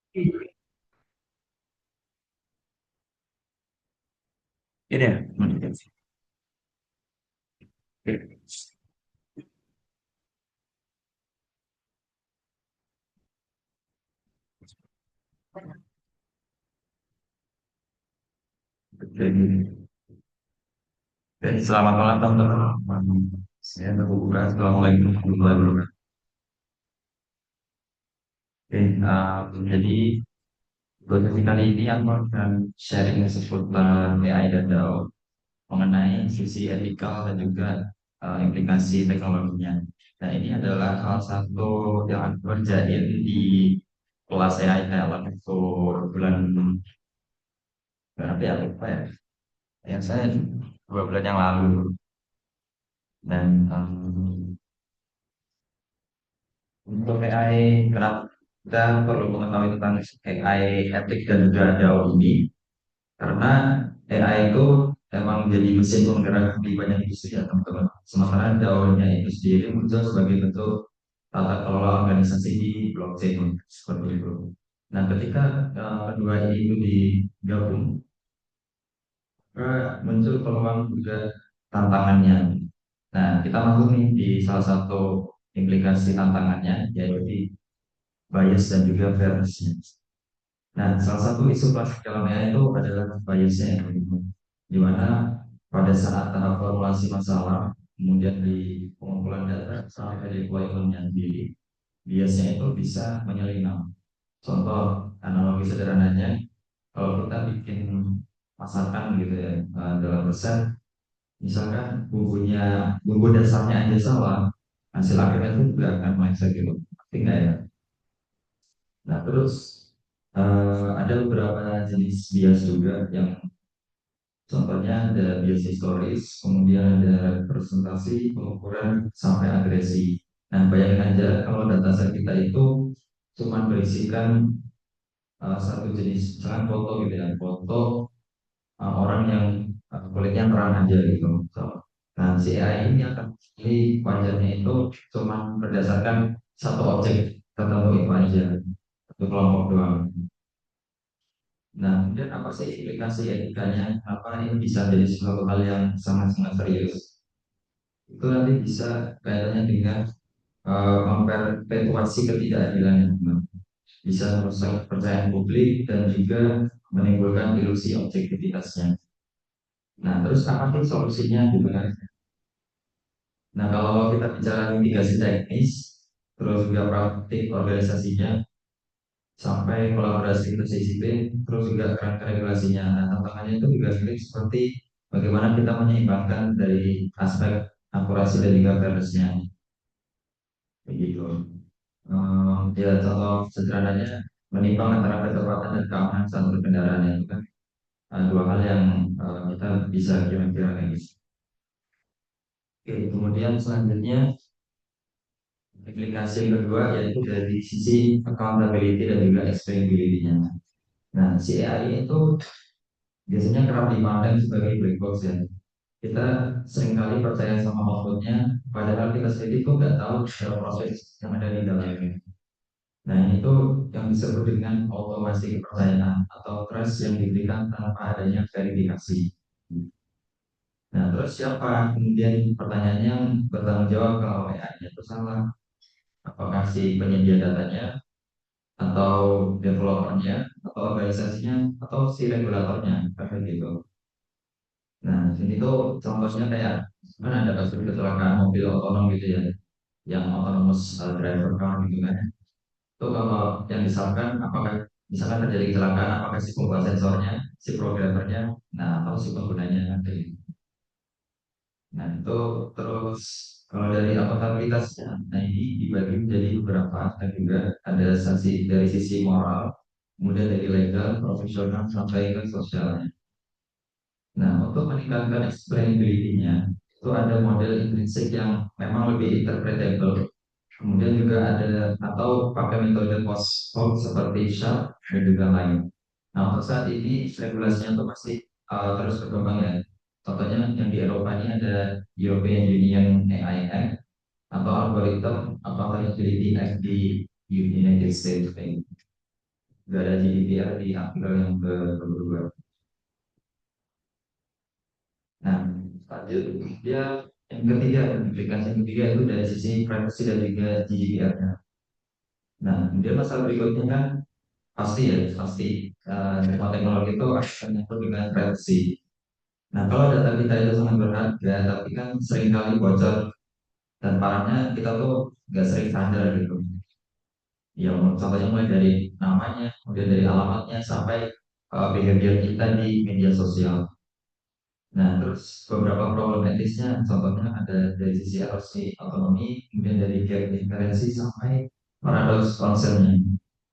Ini ya, selamat malam teman-teman. Saya Buka. Assalamualaikum warahmatullahi wabarakatuh. Jadi buat sesi kali ini aku akan sharing seputar AI dan DAO mengenai sisi etikal dan juga implikasi teknologinya. Nah, ini adalah salah satu yang aku kerjain di kelas AI Talent itu bulan berapa ya, lupa ya. Yang saya 2 bulan yang lalu. Dan untuk AI, kenapa kita perlu mengetahui tentang AI etik dan juga DAO ini? Karena AI itu emang jadi mesin penggerak di banyak industri ya teman-teman. Sementara DAO-nya itu sendiri muncul sebagai bentuk tata kelola organisasi di blockchain seperti itu. Nah, ketika kedua ini itu digabung, muncul peluang juga tantangannya. Nah, kita masuk nih di salah satu implikasi tantangannya, yaitu di bias dan juga fairness-nya. Nah, salah satu isu klasik dalam AI itu adalah biasnya, di mana pada saat tahap formulasi masalah, kemudian di pengumpulan data sampai deployment-nya sendiri, biasanya itu bisa menyelinap. Contoh analogi sederhananya, kalau kita bikin masakan gitu ya dalam resep, misalkan bumbu dasarnya aja salah, hasil akhirnya itu juga akan meleset gitu. Tinggal ya. Nah, terus ada beberapa jenis bias juga yang contohnya ada bias historis, kemudian ada presentasi, pengukuran, sampai agresi. Nah, bayangin aja kalau dataset kita itu cuma berisikan satu jenis, misalkan foto gitu ya, foto orang yang kulitnya terang aja gitu. So, nah, si AI ini akan pilih wajarnya itu cuma berdasarkan satu objek tertentu itu aja, satu kelompok doang. Nah, kemudian apa sih implikasi etikanya? Apa ini bisa jadi sesuatu hal yang sangat-sangat serius? Itu nanti bisa kaitannya dengan memperpetuasi ketidakadilan, bisa merusak kepercayaan publik dan juga menimbulkan ilusi objektivitasnya. Nah, terus apa sih solusinya juga? Nah, kalau kita bicara mitigasi teknis, terus juga praktik organisasinya, sampai kolaborasi interdisiplin, terus juga kerangka regulasinya. Nah, tantangannya itu juga sulit seperti bagaimana kita menyeimbangkan dari aspek akurasi dan juga fairness-nya, begitu. Ya, contoh sederhananya menimbang antara ketepatan dan keamanan saat berkendaraan itu kan dua hal yang kita bisa kira-kira kayak gitu. Oke, kemudian selanjutnya implikasi yang kedua yaitu dari sisi accountability dan juga explainability-nya. Nah, si AI itu biasanya kerap dipandang sebagai black box ya. Kita seringkali percaya sama outputnya, padahal kita sendiri kok nggak tahu proses yang ada di dalamnya. Nah, ini tuh yang disebut dengan otomasi kepercayaan atau trust yang diberikan tanpa adanya verifikasi. Nah, terus siapa kemudian pertanyaannya yang bertanggung jawab kalau AI-nya itu salah? Apakah si penyedia datanya, atau developernya, atau organisasinya, atau si regulatornya, kayak gitu. Nah, sini tuh contohnya kayak kan ada kasus kecelakaan mobil otonom gitu ya, yang autonomous driver car gitu kan. Itu kalau yang misalkan apakah misalkan terjadi kecelakaan, apakah si pembuat sensornya, si programmernya, nah atau si penggunanya nanti. Nah itu terus kalau dari akuntabilitasnya, nah ini dibagi menjadi beberapa aspek juga. Ada sisi dari sisi moral, kemudian dari legal, profesional, sampai ke sosialnya. Nah untuk meningkatkan explainability-nya, itu ada model intrinsik yang memang lebih interpretable. Kemudian juga ada atau pakai metode post hoc seperti SHARP dan juga lain. Nah, untuk saat ini regulasinya itu masih terus berkembang ya. Contohnya yang di Eropa ini ada European Union AI Act atau Algorithm Accountability Act di United States. nggak ada GDPR di artikel yang kedua. Nah, lanjut dia yang ketiga, implikasi yang ketiga itu dari sisi privacy dan juga GDPR-nya. Nah, kemudian masalah berikutnya kan pasti ya, pasti semua teknologi itu akan menyangkut dengan privacy. Nah, kalau data kita itu sangat berharga, tapi kan seringkali bocor dan parahnya kita tuh nggak sering sadar gitu. Ya, contohnya mulai dari namanya, kemudian dari alamatnya sampai behavior kita di media sosial. Nah, terus beberapa problematisnya, contohnya ada dari sisi erosi otonomi, kemudian dari gap inferensi sampai paradoks concernnya.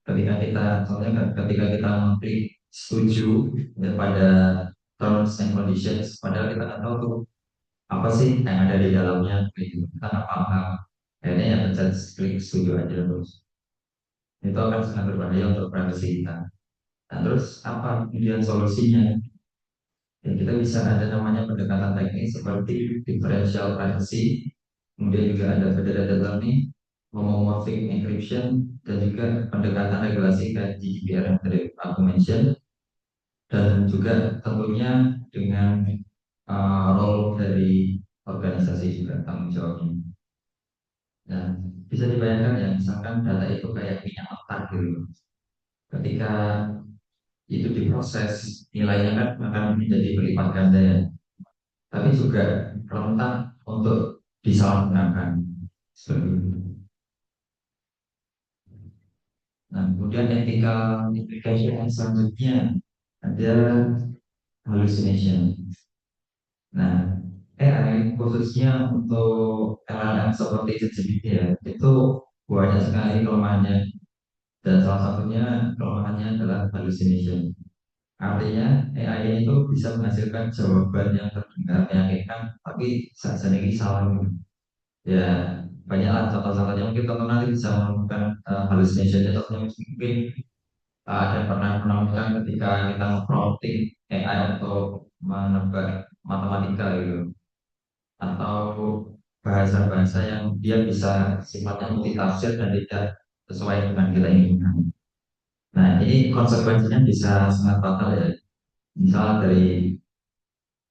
Contohnya kan, ketika kita mengklik setuju ya, pada terms and conditions, padahal kita nggak tahu tuh apa sih yang ada di dalamnya, gitu. Kita nggak paham. Akhirnya ya pencet klik setuju aja terus. Itu akan sangat berbahaya untuk privacy kita. Nah, terus apa kemudian solusinya? Ya, kita bisa ada namanya pendekatan teknis seperti differential privacy, kemudian juga ada federated learning, homomorphic encryption, dan juga pendekatan regulasi kayak GDPR yang tadi aku mention, dan juga tentunya dengan role dari organisasi juga tanggung jawabnya. Nah, bisa dibayangkan ya, misalkan data itu kayak minyak mentah gitu. Ketika itu diproses, nilainya kan akan menjadi berlipat ganda ya. Tapi juga rentan untuk disalahgunakan. Seperti itu. Nah, kemudian ethical implication yang selanjutnya ada hallucination. Nah, AI khususnya untuk LLM seperti ChatGPT ya, itu banyak sekali kelemahannya. Dan salah satunya kelemahannya adalah hallucination. Artinya AI itu bisa menghasilkan jawaban yang terdengar meyakinkan, tapi saat ini salah. Ya, banyaklah contoh-contohnya. Mungkin teman nanti bisa menemukan hallucination. Contohnya mungkin ada pernah menemukan ketika kita prompting AI untuk menebak matematika gitu, atau bahasa-bahasa yang dia bisa sifatnya multitafsir dan tidak sesuai dengan kita inginkan. Nah, ini konsekuensinya bisa sangat fatal ya. Misal dari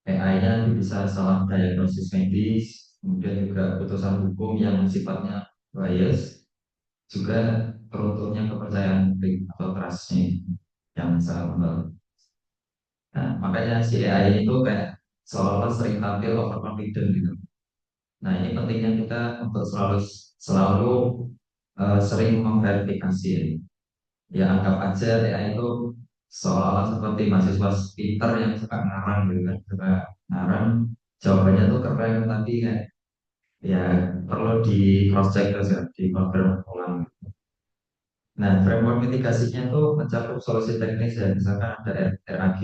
AI-nya bisa salah diagnosis medis, kemudian juga putusan hukum yang sifatnya bias, juga runtuhnya kepercayaan publik atau trustnya yang sangat membangun. Nah, makanya si AI itu kayak seolah-olah sering tampil overconfident gitu. Nah, ini pentingnya kita untuk selalu selalu sering memverifikasi. Ya, anggap aja AI itu seolah-olah seperti mahasiswa pinter yang suka ngarang gitu kan, suka ngarang jawabannya tuh keren tapi kayak ya perlu di cross check terus ya, di confirm ulang. Nah, framework mitigasinya tuh mencakup solusi teknis ya, misalkan ada RAG,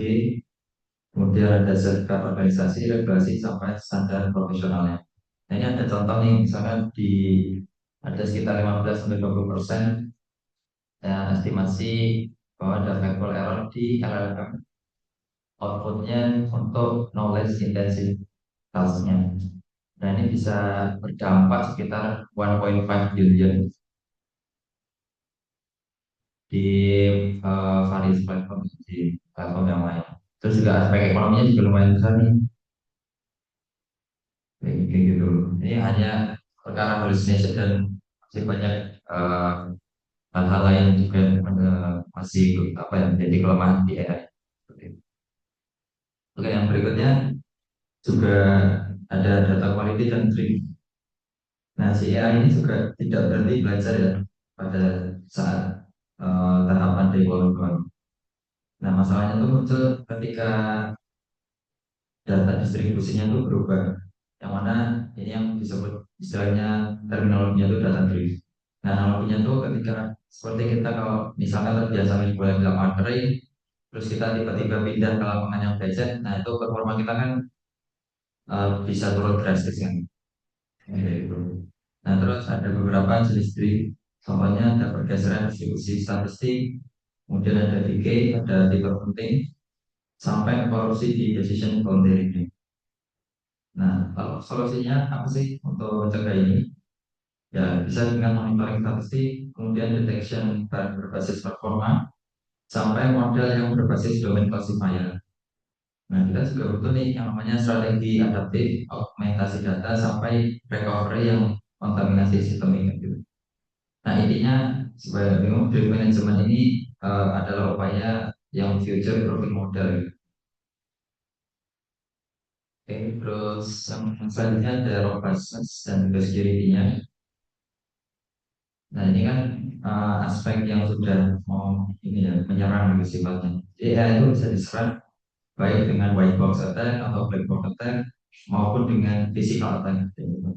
kemudian ada sertifikat organisasi, regulasi sampai standar profesionalnya. Nah, ini ada contoh nih, misalkan di ada sekitar 15-20% ya, estimasi bahwa ada factual error di LLM outputnya untuk knowledge intensive tasknya. Nah, ini bisa berdampak sekitar 1,5 billion di various platform, di platform yang lain. Terus juga aspek ekonominya juga lumayan besar nih, kayak gitu. Ini hanya perkara hallucination dan masih banyak eh, hal-hal lain juga yang masih apa ya menjadi kelemahan di AI. Oke, yang berikutnya juga ada data quality dan training. Nah, si AI ini juga tidak berhenti belajar ya pada saat tahapan development. Nah, masalahnya itu muncul ketika data distribusinya itu berubah. Yang mana ini yang disebut istilahnya terminologinya itu data drift. Nah, analoginya itu ketika seperti kita kalau misalkan terbiasa main bola di lapangan kering, terus kita tiba-tiba pindah ke lapangan yang becek, nah itu performa kita kan bisa turun drastis kan. Gitu. Nah, terus ada beberapa jenis drift. Contohnya ada pergeseran distribusi statistik, kemudian ada decay, ada tipe penting, sampai korupsi di decision boundary. Nah, kalau solusinya apa sih untuk mencegah ini? Ya, bisa dengan monitoring statistik, kemudian detection dan berbasis performa, sampai model yang berbasis domain classifier. Nah, kita juga butuh nih yang namanya strategi adaptif, augmentasi data, sampai recovery yang kontaminasi sistem ini. Gitu. Nah, intinya sebagai memang drift management ini adalah upaya yang future proofing model. Oke, terus yang selanjutnya ada robustness dan juga security-nya. Nah, ini kan aspek yang sudah mau ini ya menyerang gitu sifatnya. Jadi AI itu bisa diserang baik dengan white box attack atau black box attack maupun dengan physical attack. Gitu.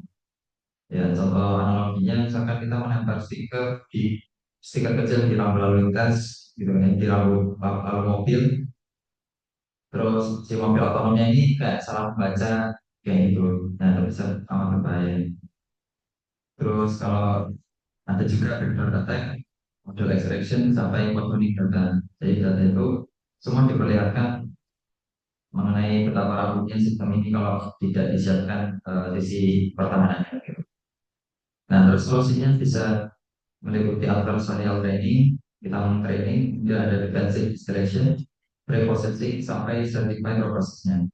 Ya, contoh analoginya misalkan kita menempel stiker kecil di lampu lalu lintas gitu kan, di lampu mobil, terus si mobil otonomnya ini kayak salah baca kayak gitu. Nah, itu bisa amat berbahaya. Terus kalau ada juga backdoor attack, model extraction sampai cloning data. Jadi data itu semua diperlihatkan mengenai betapa rapuhnya sistem ini kalau tidak disiapkan sisi pertahanannya. Gitu. Nah, terus solusinya bisa meliputi adversarial training, kita training, kemudian ada defensive distraction, pre-processing sampai certified prosesnya.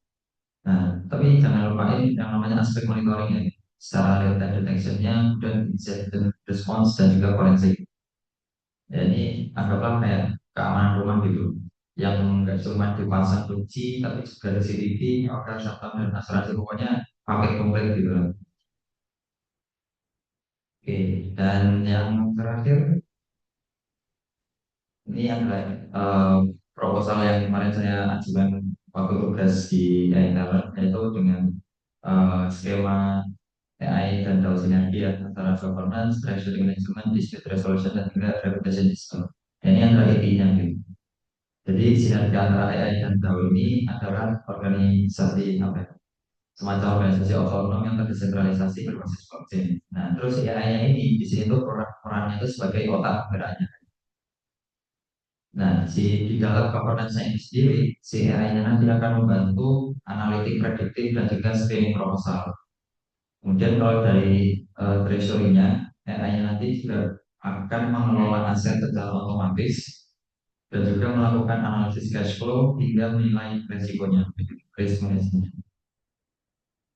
Nah, tapi jangan lupain yang namanya aspek monitoringnya, secara real time detectionnya, dan incident response dan juga forensik. Ya, ini anggaplah kayak keamanan rumah gitu, yang nggak cuma dipasang kunci, tapi juga ada CCTV, order, satpam, dan asuransi, pokoknya paket komplit gitu lah. Oke, dan yang terakhir ini adalah proposal yang kemarin saya ajukan waktu tugas di Talent, yaitu dengan skema AI dan DAO sinergi ya, antara governance, treasury management, dispute resolution, dan juga reputation system. Dan ini adalah intinya gitu. Jadi sinergi antara AI dan DAO ini adalah organisasi apa ya, semacam organisasi otonom yang terdesentralisasi berbasis blockchain. Nah, terus AI-nya ini di sini tuh perannya itu sebagai otak penggeraknya. Nah, di dalam governance ini sendiri, si AI-nya nanti akan membantu analitik prediktif dan juga screening proposal. Kemudian kalau dari treasury-nya, AI-nya nanti juga akan mengelola aset secara otomatis dan juga melakukan analisis cash flow hingga menilai resikonya, risk management.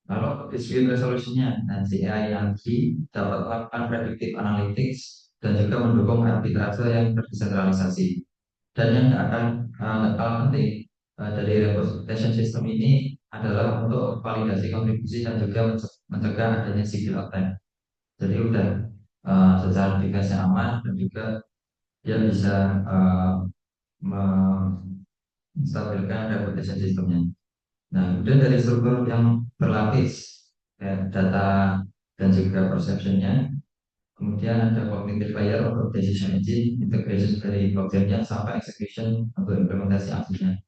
Kalau dispute resolution-nya, nanti AI nanti dapat melakukan predictive analytics dan juga mendukung arbitrase yang terdesentralisasi. Dan yang nggak kalah penting dari representation system ini adalah untuk validasi kontribusi dan juga mencegah adanya civil attack. Jadi udah secara device aman dan juga dia bisa menstabilkan reputation sistemnya. Nah, kemudian dari struktur yang berlapis, ya, data dan juga perceptionnya, kemudian ada cognitive layer untuk decision engine, integration dari blockchain sampai execution untuk implementasi aksinya.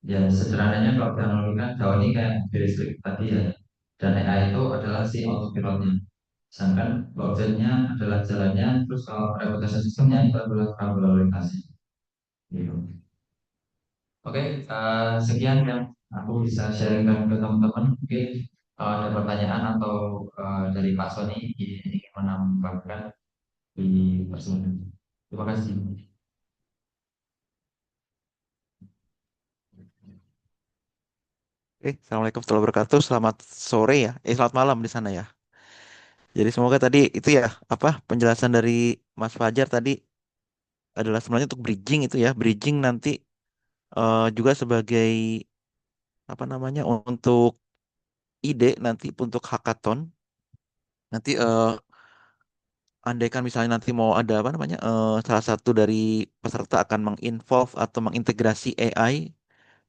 Ya, sederhananya kalau dianalogikan DAO ini kayak mobil listrik tadi ya, dan AI itu adalah si autopilotnya. Sedangkan blockchain-nya adalah jalannya, terus kalau reputation sistemnya itu adalah rambu lalu lintasnya. Gitu. Oke, sekian yang aku bisa sharingkan ke teman-teman. Mungkin kalau ada pertanyaan atau dari Pak Sony ingin menambahkan di pertemuan. Terima kasih. Assalamualaikum warahmatullahi wabarakatuh. Selamat sore ya. Selamat malam di sana ya. Jadi semoga tadi itu ya apa penjelasan dari Mas Fajar tadi adalah sebenarnya untuk bridging itu ya, bridging nanti juga sebagai apa namanya untuk ide nanti untuk hackathon. Nanti andaikan misalnya nanti mau ada apa namanya salah satu dari peserta akan menginvolve atau mengintegrasi AI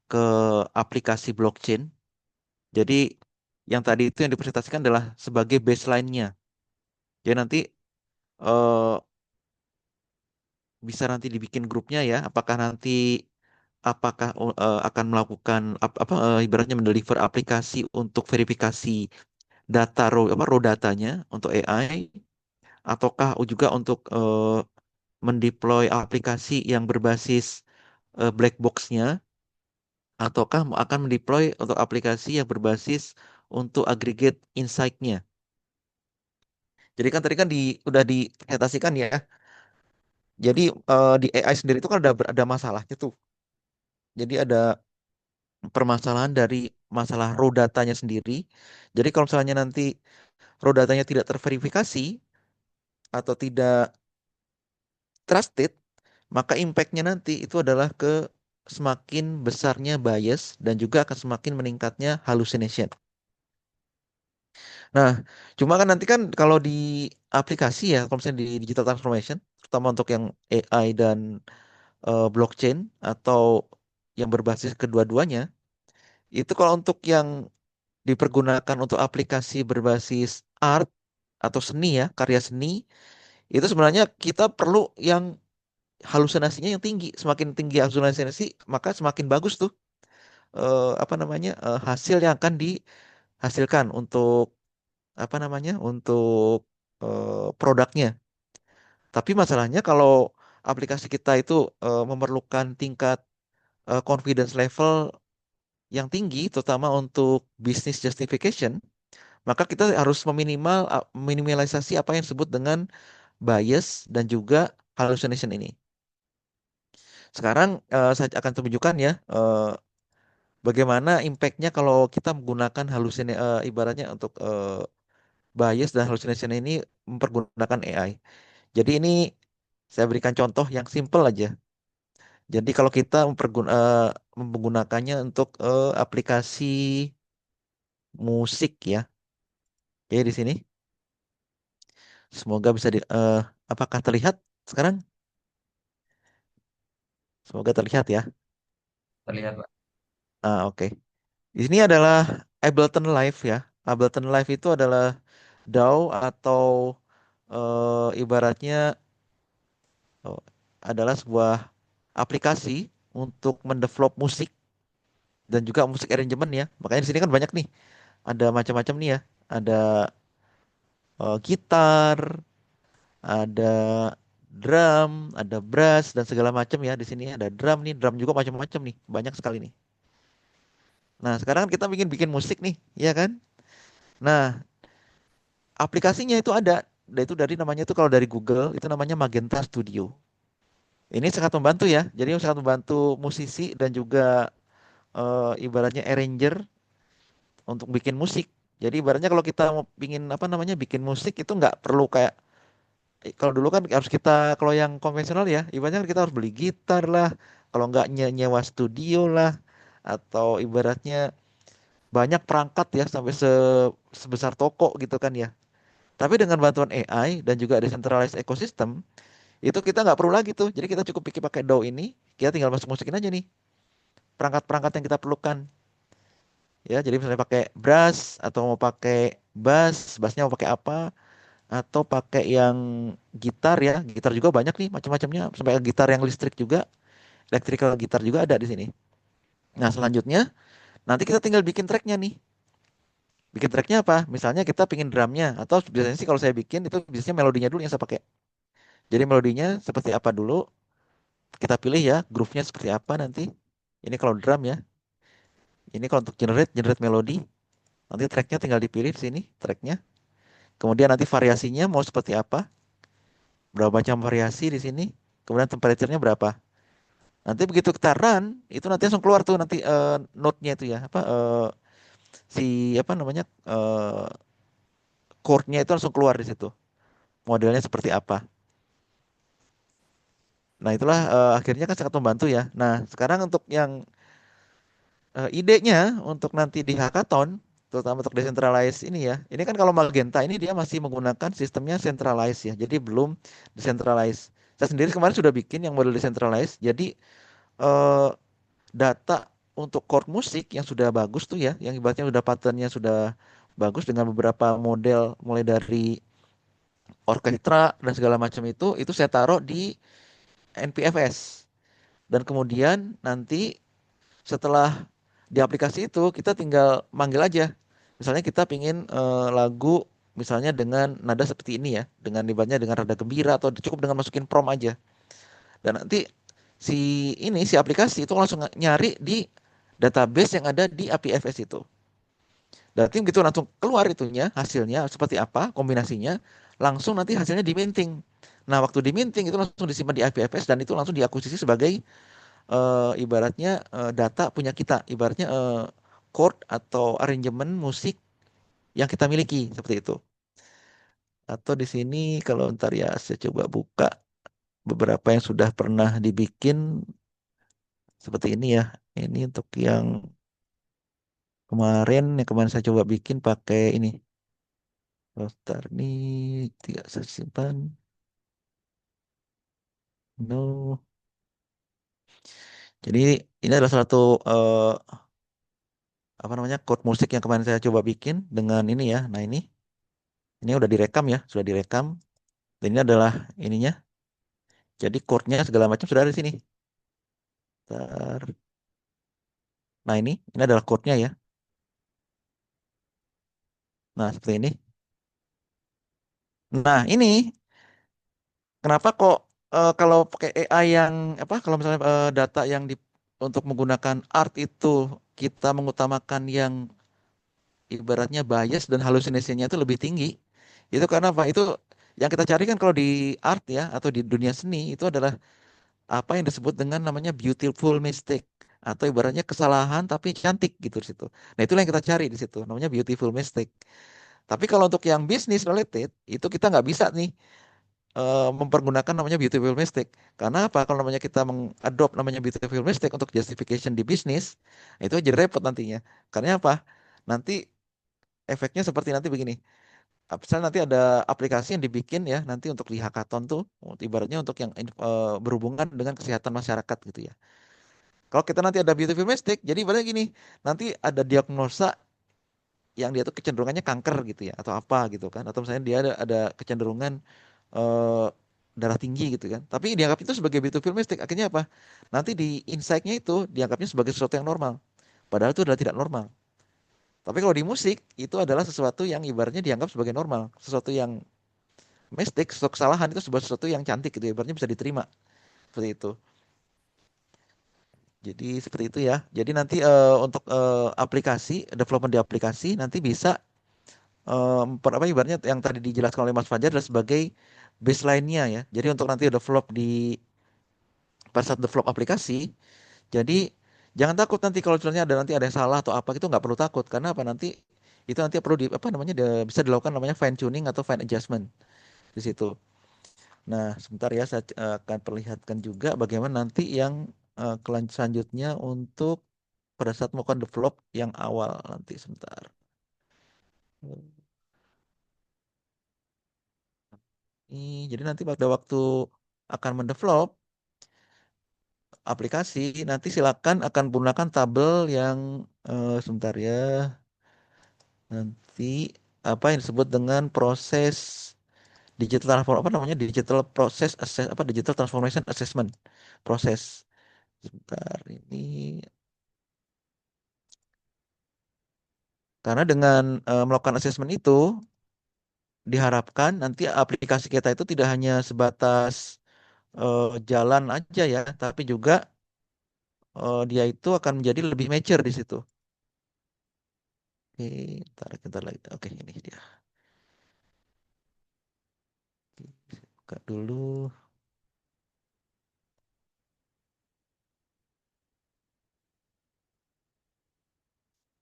ke aplikasi blockchain. Jadi yang tadi itu yang dipresentasikan adalah sebagai baseline-nya. Jadi nanti eh, bisa nanti dibikin grupnya ya. Apakah akan melakukan apa ibaratnya mendeliver aplikasi untuk verifikasi data raw datanya untuk AI ataukah juga untuk mendeploy aplikasi yang berbasis black box-nya ataukah akan mendeploy untuk aplikasi yang berbasis untuk aggregate insight-nya. Jadi kan tadi kan udah dipresentasikan ya Jadi di AI sendiri itu kan ada masalahnya tuh. Jadi ada permasalahan dari masalah raw datanya sendiri. Jadi kalau misalnya nanti raw datanya tidak terverifikasi atau tidak trusted, maka impactnya nanti itu adalah ke semakin besarnya bias dan juga akan semakin meningkatnya hallucination. Nah, cuma kan nanti kan kalau di aplikasi ya, kalau misalnya di digital transformation, terutama untuk yang AI dan blockchain atau yang berbasis kedua-duanya, itu kalau untuk yang dipergunakan untuk aplikasi berbasis art atau seni ya, karya seni, itu sebenarnya kita perlu yang halusinasinya yang tinggi. Semakin tinggi halusinasi, maka semakin bagus tuh apa namanya hasil yang akan dihasilkan untuk apa namanya untuk produknya. Tapi masalahnya kalau aplikasi kita itu memerlukan tingkat confidence level yang tinggi, terutama untuk business justification, maka kita harus meminimalisasi apa yang disebut dengan bias dan juga hallucination ini. Sekarang saya akan tunjukkan ya bagaimana impactnya kalau kita menggunakan ibaratnya untuk bias dan hallucination ini mempergunakan AI. Jadi ini saya berikan contoh yang simple aja. Jadi kalau kita menggunakannya untuk aplikasi musik ya, ya di sini. Semoga bisa apakah terlihat sekarang? Semoga terlihat ya. Terlihat Pak. Oke. Di sini adalah Ableton Live ya. Ableton Live itu adalah DAW atau ibaratnya oh, adalah sebuah aplikasi untuk mendevelop musik dan juga musik arrangement ya. Makanya di sini kan banyak nih, ada macam-macam nih ya. Ada gitar, ada drum, ada brass dan segala macam ya. Di sini ada drum nih, drum juga macam-macam nih, banyak sekali nih. Nah, sekarang kita bikin bikin musik nih, ya kan? Nah, aplikasinya itu ada. Itu dari namanya itu kalau dari Google itu namanya Magenta Studio. Ini sangat membantu ya. Jadi sangat membantu musisi dan juga ibaratnya arranger untuk bikin musik. Jadi ibaratnya kalau kita mau bikin apa namanya bikin musik itu nggak perlu kayak kalau dulu kan harus kita kalau yang konvensional ya, ibaratnya kita harus beli gitar lah, kalau nggak nyewa studio lah, atau ibaratnya banyak perangkat ya sampai sebesar toko gitu kan ya. Tapi dengan bantuan AI dan juga decentralized ecosystem, itu kita nggak perlu lagi tuh. Jadi kita cukup pakai DAW ini, kita tinggal masukin aja nih perangkat-perangkat yang kita perlukan. Ya, jadi misalnya pakai brass atau mau pakai bassnya mau pakai apa, atau pakai yang gitar ya, gitar juga banyak nih macam-macamnya, sampai gitar yang listrik juga, electrical gitar juga ada di sini. Nah, selanjutnya nanti kita tinggal bikin tracknya nih. Bikin tracknya apa? Misalnya kita pingin drumnya, atau biasanya sih kalau saya bikin itu biasanya melodinya dulu yang saya pakai. Jadi melodinya seperti apa dulu, kita pilih ya, groove-nya seperti apa nanti. Ini kalau drum ya. Ini kalau untuk generate melodi, nanti tracknya tinggal dipilih di sini, tracknya. Kemudian nanti variasinya mau seperti apa, berapa macam variasi di sini. Kemudian temperaturenya berapa. Nanti begitu kita run, itu nanti langsung keluar tuh nanti note-nya itu ya, apa si apa namanya chord-nya itu langsung keluar di situ. Modelnya seperti apa. Nah, itulah akhirnya kan sangat membantu ya. Nah, sekarang untuk yang idenya untuk nanti di hackathon, terutama untuk decentralized ini ya. Ini kan kalau Magenta ini dia masih menggunakan sistemnya centralized ya. Jadi belum decentralized. Saya sendiri kemarin sudah bikin yang model decentralized. Jadi eh, data untuk chord musik yang sudah bagus tuh ya, yang ibaratnya sudah patternnya sudah bagus dengan beberapa model mulai dari orkestra dan segala macam itu saya taruh di NPFS. Dan kemudian nanti setelah di aplikasi itu kita tinggal manggil aja. Misalnya kita pingin lagu misalnya dengan nada seperti ini ya, dengan ibaratnya dengan nada gembira atau cukup dengan masukin prompt aja. Dan nanti si aplikasi itu langsung nyari di database yang ada di APFS itu. Berarti begitu langsung keluar itunya hasilnya seperti apa kombinasinya, langsung nanti hasilnya diminting. Nah, waktu diminting itu langsung disimpan di IPFS dan itu langsung diakuisisi sebagai ibaratnya data punya kita, ibaratnya chord atau arrangement musik yang kita miliki seperti itu. Atau di sini kalau ntar ya saya coba buka beberapa yang sudah pernah dibikin seperti ini ya. Ini untuk yang kemarin saya coba bikin pakai ini. Daftar nih tidak saya simpan. No. Jadi ini adalah salah satu apa namanya chord musik yang kemarin saya coba bikin dengan ini ya. Nah ini udah direkam ya, sudah direkam. Dan ini adalah ininya. Jadi chordnya segala macam sudah ada di sini. Ntar. Nah ini adalah chordnya ya. Nah seperti ini. Nah ini kenapa kok kalau pakai AI yang apa? Kalau misalnya data yang untuk menggunakan art itu kita mengutamakan yang ibaratnya bias dan halusinasinya itu lebih tinggi. Itu karena apa? Itu yang kita cari kan kalau di art ya atau di dunia seni itu adalah apa yang disebut dengan namanya beautiful mistake atau ibaratnya kesalahan tapi cantik gitu di situ. Nah, itulah yang kita cari di situ, namanya beautiful mistake. Tapi kalau untuk yang bisnis related itu kita nggak bisa nih mempergunakan namanya beautiful mistake. Karena apa? Kalau namanya kita mengadopt namanya beautiful mistake untuk justification di bisnis, itu jadi repot nantinya. Karena apa? Nanti efeknya seperti nanti begini. Misalnya nanti ada aplikasi yang dibikin ya nanti untuk di hackathon tuh ibaratnya untuk yang berhubungan dengan kesehatan masyarakat gitu ya. Kalau kita nanti ada beauty mistake, jadi ibaratnya gini, nanti ada diagnosa yang dia tuh kecenderungannya kanker gitu ya atau apa gitu kan atau misalnya dia ada kecenderungan eh, darah tinggi gitu kan. Tapi dianggap itu sebagai beauty mistake akhirnya apa? Nanti di insight-nya itu dianggapnya sebagai sesuatu yang normal. Padahal itu adalah tidak normal. Tapi kalau di musik itu adalah sesuatu yang ibaratnya dianggap sebagai normal, sesuatu yang mistake, suatu kesalahan itu sebuah sesuatu yang cantik gitu ya, ibaratnya bisa diterima seperti itu. Jadi seperti itu ya. Jadi nanti untuk aplikasi, development di aplikasi nanti bisa apa ibaratnya yang tadi dijelaskan oleh Mas Fajar adalah sebagai baseline-nya ya. Jadi untuk nanti develop di pada saat develop aplikasi, jadi jangan takut nanti kalau misalnya nanti ada yang salah atau apa itu nggak perlu takut karena apa nanti itu nanti perlu di apa namanya bisa dilakukan namanya fine tuning atau fine adjustment di situ. Nah, sebentar ya saya akan perlihatkan juga bagaimana nanti yang selanjutnya untuk pada saat melakukan develop yang awal nanti sebentar. Jadi nanti pada waktu akan mendevelop aplikasi, nanti silakan akan gunakan tabel yang sebentar ya, nanti apa yang disebut dengan proses digital transform apa namanya digital proses apa digital transformation assessment proses. Sebentar ini karena dengan melakukan assessment itu diharapkan nanti aplikasi kita itu tidak hanya sebatas jalan aja ya, tapi juga dia itu akan menjadi lebih mature di situ. Oke, ntar lagi. Oke, ini dia. Buka dulu.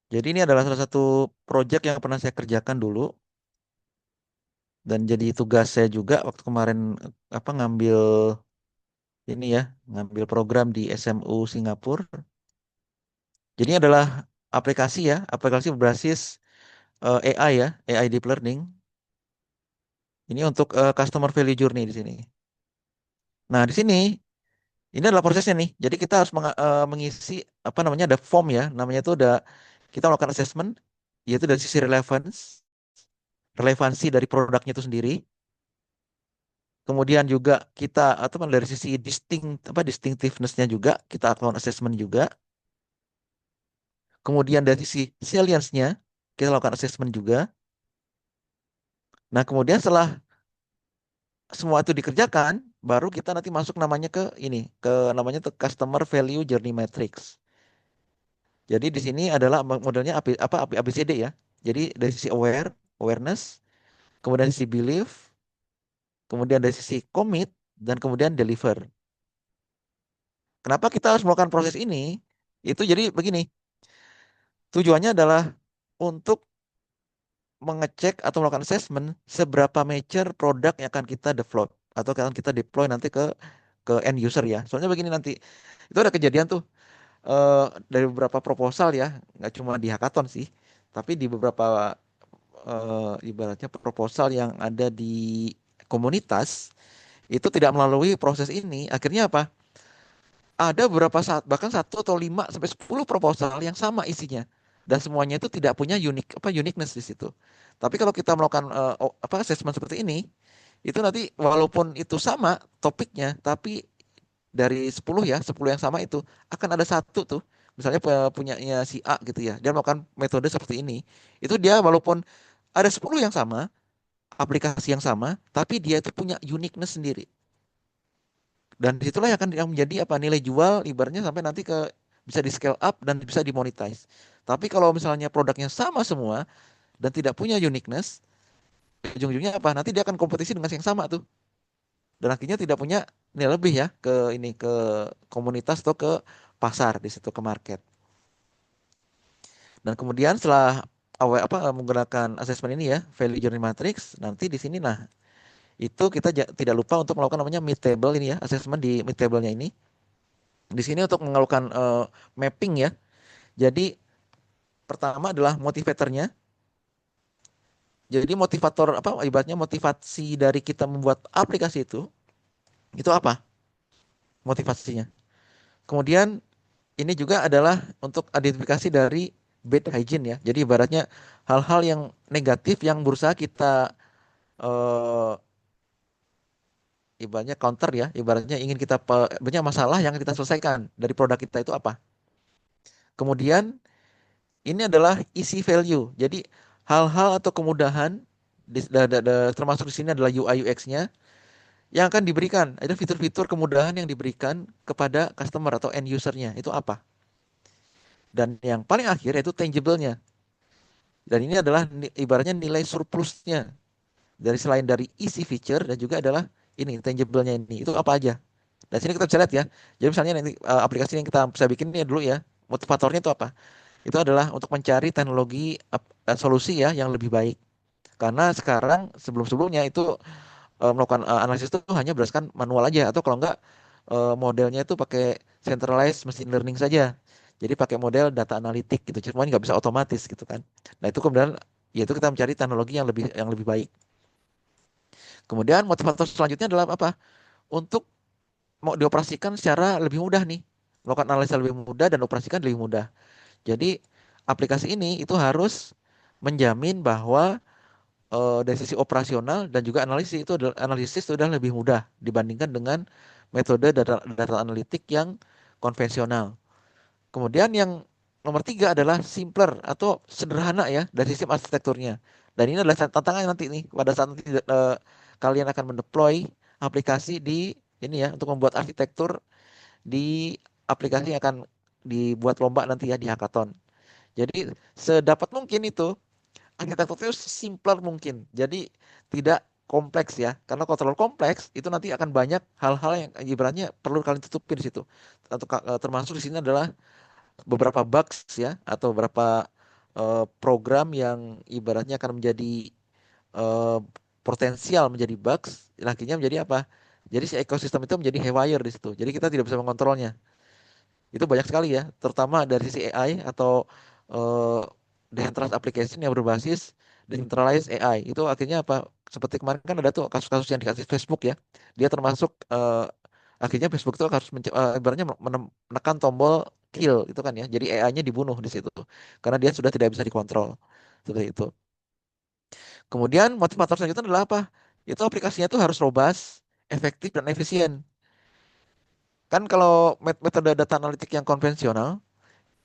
Jadi ini adalah salah satu project yang pernah saya kerjakan dulu dan jadi tugas saya juga waktu kemarin apa ngambil ini ya, ngambil program di SMU Singapura. Jadi ini adalah aplikasi ya, aplikasi berbasis AI ya, AI deep learning. Ini untuk customer value journey di sini. Nah, di sini ini adalah prosesnya nih. Jadi kita harus mengisi apa namanya ada form ya, namanya itu udah kita melakukan assessment yaitu dari sisi relevansi dari produknya itu sendiri. Kemudian juga kita atau dari sisi distinctiveness-nya juga kita lakukan assessment juga. Kemudian dari sisi salience-nya kita lakukan assessment juga. Nah, kemudian setelah semua itu dikerjakan, baru kita nanti masuk namanya ke ini, ke namanya tuh Customer Value Journey Matrix. Jadi di sini adalah modelnya ABCD ya. Jadi dari sisi awareness, kemudian sisi belief, kemudian dari sisi commit, dan kemudian deliver. Kenapa kita harus melakukan proses ini? Itu jadi begini, tujuannya adalah untuk mengecek atau melakukan assessment seberapa mature produk yang akan kita develop atau akan kita deploy nanti ke end user ya. Soalnya begini nanti, itu ada kejadian tuh dari beberapa proposal ya, nggak cuma di hackathon sih, tapi di beberapa ibaratnya proposal yang ada di komunitas itu tidak melalui proses ini. Akhirnya apa? Ada beberapa saat bahkan satu atau 5 sampai 10 proposal yang sama isinya dan semuanya itu tidak punya uniqueness di situ. Tapi kalau kita melakukan assessment seperti ini, itu nanti walaupun itu sama topiknya, tapi dari 10 ya, 10 yang sama itu akan ada satu tuh, misalnya punyanya si A gitu ya, dia melakukan metode seperti ini. Itu dia walaupun ada 10 yang sama, aplikasi yang sama, tapi dia itu punya uniqueness sendiri. Dan disitulah yang menjadi apa nilai jual ibaratnya sampai nanti ke bisa di scale up dan bisa dimonetize. Tapi kalau misalnya produknya sama semua dan tidak punya uniqueness, ujung-ujungnya apa? Nanti dia akan kompetisi dengan yang sama tuh. Dan akhirnya tidak punya nilai lebih ya ke komunitas atau ke pasar di situ ke market. Dan kemudian setelah menggunakan assessment ini ya, value journey matrix, nanti di sini nah itu kita tidak lupa untuk melakukan namanya mid table ini ya, assessment di mid table-nya ini. Di sini untuk melakukan mapping ya. Jadi pertama adalah motivatornya. Jadi motivator apa ibaratnya motivasi dari kita membuat aplikasi itu apa? Motivasinya. Kemudian ini juga adalah untuk identifikasi dari bad hygiene ya. Jadi ibaratnya hal-hal yang negatif yang berusaha kita eh, ibaratnya counter ya. Ibaratnya ingin kita banyak masalah yang kita selesaikan dari produk kita itu apa. Kemudian ini adalah isi value. Jadi hal-hal atau kemudahan termasuk di sini adalah UI UX-nya yang akan diberikan. Ada fitur-fitur kemudahan yang diberikan kepada customer atau end user-nya. Itu apa? Dan yang paling akhir yaitu tangible-nya. Dan ini adalah ibaratnya nilai surplusnya. Selain dari isi feature dan juga adalah ini tangible-nya ini. Itu apa aja? Dan sini kita bisa lihat ya. Jadi misalnya nanti aplikasi yang kita bisa bikin ini dulu ya. Motivatornya itu apa? Itu adalah untuk mencari teknologi solusi ya yang lebih baik. Karena sekarang sebelum-sebelumnya itu melakukan analisis itu hanya berdasarkan manual aja atau kalau enggak modelnya itu pakai centralized machine learning saja. Jadi pakai model data analitik gitu. Cuma nggak bisa otomatis gitu kan. Nah, itu kemudian yaitu kita mencari teknologi yang lebih baik. Kemudian motivator selanjutnya adalah apa? Untuk mau dioperasikan secara lebih mudah nih. Melakukan analisa lebih mudah dan operasikan lebih mudah. Jadi aplikasi ini itu harus menjamin bahwa dari sisi operasional dan juga analisis itu adalah lebih mudah dibandingkan dengan metode data analitik yang konvensional. Kemudian yang nomor tiga adalah simpler atau sederhana ya dari sistem arsitekturnya. Dan ini adalah tantangan nanti nih pada saat nanti kalian akan mendeploy aplikasi di ini ya untuk membuat arsitektur di aplikasi yang akan dibuat lomba nanti ya di hackathon. Jadi sedapat mungkin itu arsitekturnya simpler mungkin. Jadi tidak kompleks ya. Karena kalau terlalu kompleks itu nanti akan banyak hal-hal yang ibaratnya perlu kalian tutupin di situ. Termasuk di sini adalah beberapa bugs ya atau beberapa program yang ibaratnya akan menjadi eh, potensial menjadi bugs, akhirnya menjadi apa? Jadi si ekosistem itu menjadi haywire di situ. Jadi kita tidak bisa mengontrolnya. Itu banyak sekali ya, terutama dari sisi AI atau eh, decentralized application yang berbasis decentralized AI. Itu akhirnya apa? Seperti kemarin kan ada tuh kasus-kasus yang dikasih Facebook ya. Dia termasuk akhirnya Facebook itu harus ibaratnya menekan tombol kill itu kan ya. Jadi AI-nya dibunuh di situ karena dia sudah tidak bisa dikontrol. Seperti itu. Kemudian motivator selanjutnya adalah apa? Itu aplikasinya itu harus robust, efektif dan efisien. Kan kalau metode data analitik yang konvensional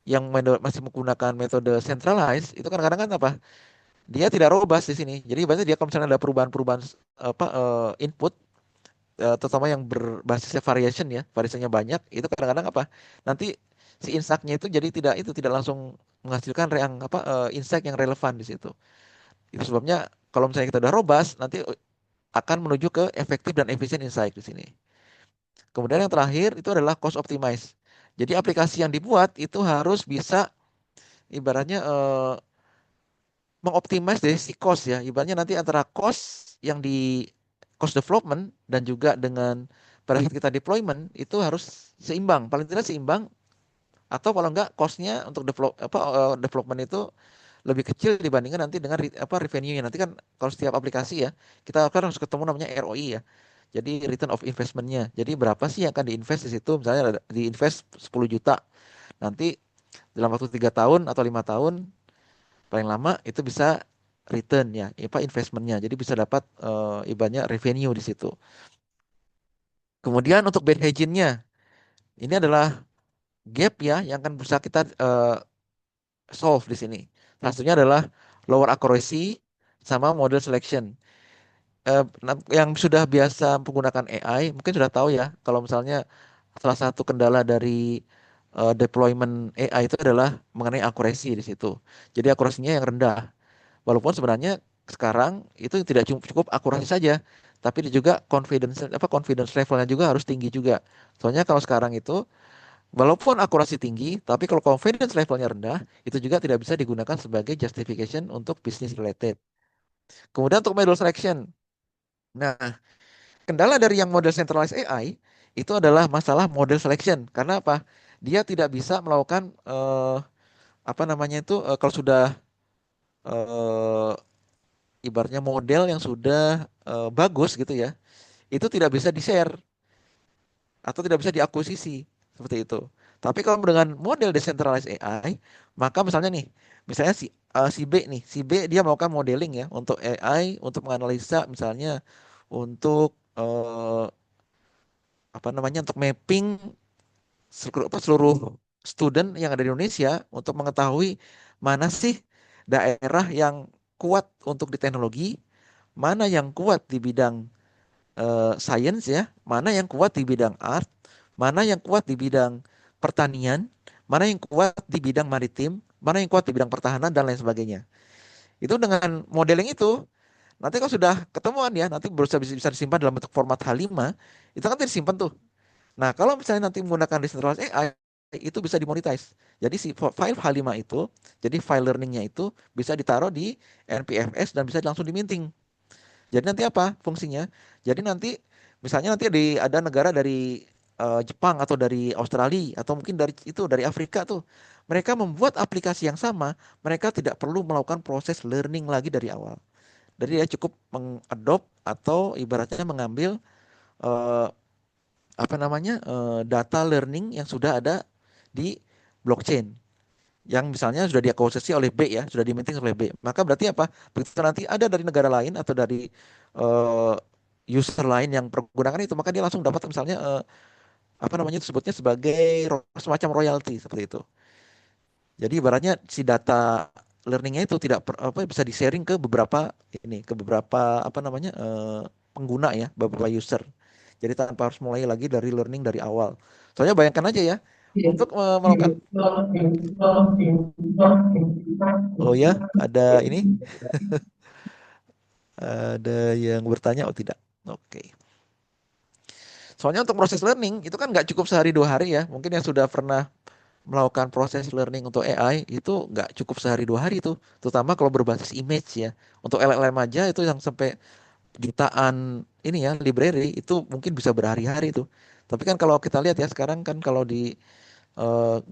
yang masih menggunakan metode centralized itu kadang-kadang kan apa? Dia tidak robust di sini. Jadi biasanya dia kalau misalnya ada perubahan-perubahan input terutama yang berbasis variation ya, variasinya banyak, itu kadang-kadang apa? Nanti si insight-nya itu jadi tidak langsung menghasilkan insight yang relevan di situ. Itu sebabnya kalau misalnya kita udah robust, nanti akan menuju ke efektif dan efisien insight di sini. Kemudian yang terakhir itu adalah cost optimize. Jadi aplikasi yang dibuat itu harus bisa ibaratnya mengoptimize dari si cost ya. Ibaratnya nanti antara cost yang di cost development dan juga dengan pada saat kita deployment itu harus seimbang, paling tidak seimbang atau kalau enggak costnya untuk development itu lebih kecil dibandingkan nanti dengan revenue-nya. Nanti kan kalau setiap aplikasi ya kita kan harus ketemu namanya ROI ya. Jadi return of investment-nya. Jadi berapa sih yang akan diinvest di situ? Misalnya diinvest 10 juta. Nanti dalam waktu 3 tahun atau 5 tahun paling lama itu bisa return ya, investmentnya. Jadi bisa dapat ibaratnya revenue di situ. Kemudian untuk bad hygiene-nya, ini adalah gap ya yang akan berusaha kita solve di sini. Salah satunya adalah lower accuracy sama model selection. Yang sudah biasa menggunakan AI mungkin sudah tahu ya kalau misalnya salah satu kendala dari deployment AI itu adalah mengenai akurasi di situ. Jadi akurasinya yang rendah. Walaupun sebenarnya sekarang itu tidak cukup akurasi saja, tapi juga confidence levelnya juga harus tinggi juga. Soalnya kalau sekarang itu walaupun akurasi tinggi, tapi kalau confidence levelnya rendah, itu juga tidak bisa digunakan sebagai justification untuk business related. Kemudian untuk model selection. Nah, kendala dari yang model centralized AI itu adalah masalah model selection. Karena apa? Dia tidak bisa melakukan apa namanya itu kalau sudah eh, ibaratnya model yang sudah bagus gitu ya, itu tidak bisa di-share atau tidak bisa diakuisisi seperti itu. Tapi kalau dengan model decentralized AI, maka misalnya nih, misalnya si B nih, si B dia melakukan modeling ya untuk AI untuk menganalisa misalnya untuk apa namanya untuk mapping seluruh student yang ada di Indonesia untuk mengetahui mana sih daerah yang kuat untuk di teknologi, mana yang kuat di bidang science ya, mana yang kuat di bidang art, mana yang kuat di bidang pertanian, mana yang kuat di bidang maritim, mana yang kuat di bidang pertahanan dan lain sebagainya. Itu dengan modeling itu nanti kalau sudah ketemuan ya, nanti bisa disimpan dalam bentuk format H5, itu kan disimpan tuh. Nah, kalau misalnya nanti menggunakan decentralized AI, itu bisa dimonetize. Jadi si file H5 itu, jadi file learningnya itu bisa ditaruh di NPFS dan bisa langsung diminting. Jadi nanti apa fungsinya? Jadi nanti misalnya nanti ada negara dari Jepang atau dari Australia atau mungkin dari Afrika tuh. Mereka membuat aplikasi yang sama, mereka tidak perlu melakukan proses learning lagi dari awal. Jadi dia cukup mengadopt atau ibaratnya mengambil eh, apa namanya data learning yang sudah ada di blockchain yang misalnya sudah diakuisisi oleh B ya, sudah diminting oleh B. Maka berarti apa? Begitu nanti ada dari negara lain atau dari eh, user lain yang pergunakan itu, maka dia langsung dapat misalnya apa namanya disebutnya sebagai semacam royalti seperti itu. Jadi ibaratnya si data learningnya itu tidak bisa di-sharing ke beberapa apa namanya pengguna ya, beberapa user. Jadi tanpa harus mulai lagi dari learning dari awal. Soalnya bayangkan aja ya, untuk melakukan oh ya, ada ini ada yang bertanya, oh tidak. Oke. Soalnya untuk proses learning itu kan nggak cukup sehari 2 hari ya. Mungkin yang sudah pernah melakukan proses learning untuk AI itu nggak cukup sehari 2 hari itu. Terutama kalau berbasis image ya. Untuk LLM aja itu yang sampai jutaan ini ya library itu mungkin bisa berhari-hari itu. Tapi kan kalau kita lihat ya sekarang kan kalau di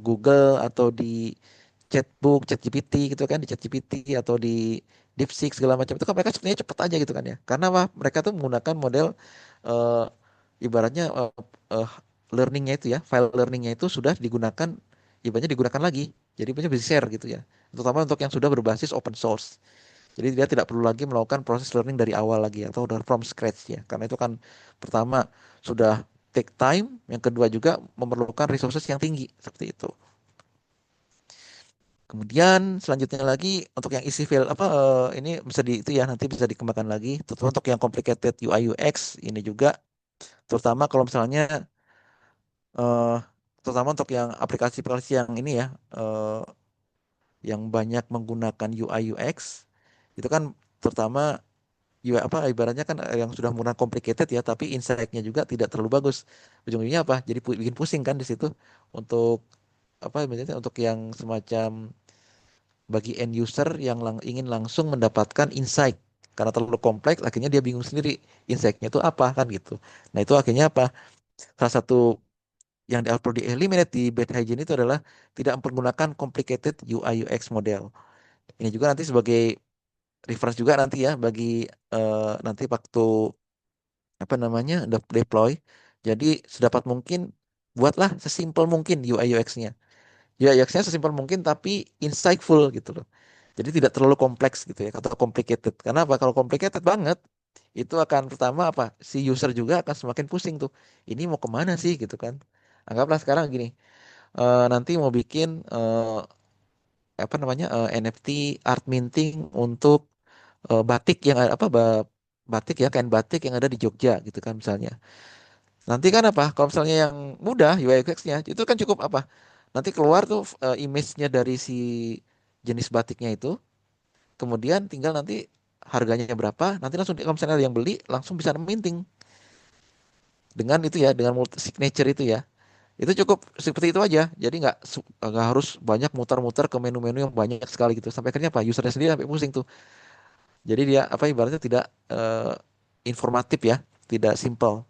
Google atau di chatbook, ChatGPT gitu kan, di ChatGPT atau di DeepSeek segala macam itu kan mereka sebenarnya cepet aja gitu kan ya. Karena apa? Mereka tuh menggunakan model eh, ibaratnya learningnya itu ya, file learningnya itu sudah digunakan, ibaratnya digunakan lagi. Jadi punya bisa share gitu ya. Terutama untuk yang sudah berbasis open source. Jadi dia tidak perlu lagi melakukan proses learning dari awal lagi atau dari from scratch ya. Karena itu kan pertama sudah take time, yang kedua juga memerlukan resources yang tinggi seperti itu. Kemudian selanjutnya lagi untuk yang isi file ini bisa itu ya nanti bisa dikembangkan lagi. Terutama untuk yang complicated UI UX ini juga terutama kalau misalnya eh terutama untuk yang aplikasi-aplikasi yang ini ya yang banyak menggunakan UI UX itu kan terutama ya apa ibaratnya kan yang sudah menggunakan complicated ya, tapi insight-nya juga tidak terlalu bagus. Ujung-ujungnya apa? Jadi bikin pusing kan di situ untuk apa misalnya untuk yang semacam bagi end user yang ingin langsung mendapatkan insight karena terlalu kompleks akhirnya dia bingung sendiri insight-nya itu apa kan gitu. Nah, itu akhirnya apa? Salah satu yang perlu di eliminate di bad hygiene itu adalah tidak menggunakan complicated UI UX model. Ini juga nanti sebagai reference juga nanti ya bagi nanti waktu apa namanya deploy. Jadi sedapat mungkin buatlah sesimpel mungkin UI UX-nya. UI UX-nya sesimpel mungkin tapi insightful gitu loh. Jadi tidak terlalu kompleks gitu ya atau complicated. Karena apa? Kalau complicated banget itu akan pertama apa? Si user juga akan semakin pusing tuh. Ini mau kemana sih gitu kan? Anggaplah sekarang gini, nanti mau bikin apa namanya NFT art minting untuk batik yang apa batik ya kain batik yang ada di Jogja gitu kan misalnya. Nanti kan apa? Kalau misalnya yang mudah UI UX-nya itu kan cukup apa? Nanti keluar tuh image-nya dari si jenis batiknya itu, kemudian tinggal nanti harganya berapa, nanti langsung kalau misalnya ada yang beli langsung bisa minting dengan itu ya, dengan multi signature itu ya. Itu cukup seperti itu aja. Jadi nggak harus banyak muter-muter ke menu-menu yang banyak sekali gitu. Sampai akhirnya apa? Usernya sendiri sampai pusing tuh. Jadi dia apa ibaratnya tidak informatif ya, tidak simple.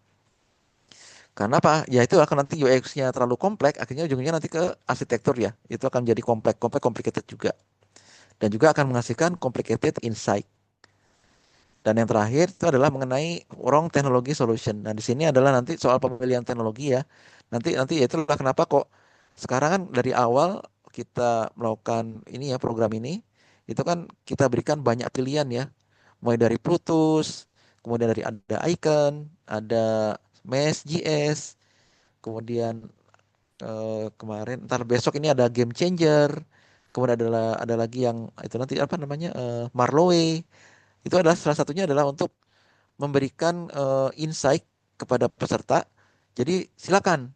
Karena apa? Ya itu akan nanti UX-nya terlalu kompleks, akhirnya ujungnya nanti ke arsitektur ya. Itu akan jadi kompleks, kompleks, complicated juga. Dan juga akan menghasilkan complicated insight. Dan yang terakhir itu adalah mengenai wrong technology solution. Nah, di sini adalah nanti soal pemilihan teknologi ya. Nanti ya itulah kenapa kok sekarang kan dari awal kita melakukan ini ya program ini itu kan kita berikan banyak pilihan ya. Mulai dari Plutus, kemudian dari ada Icon, ada Mesh.js, kemudian kemarin ntar besok ini ada Game Changer, kemudian ada lagi yang itu nanti apa namanya Marlowe. Itu adalah salah satunya adalah untuk memberikan insight kepada peserta. Jadi silakan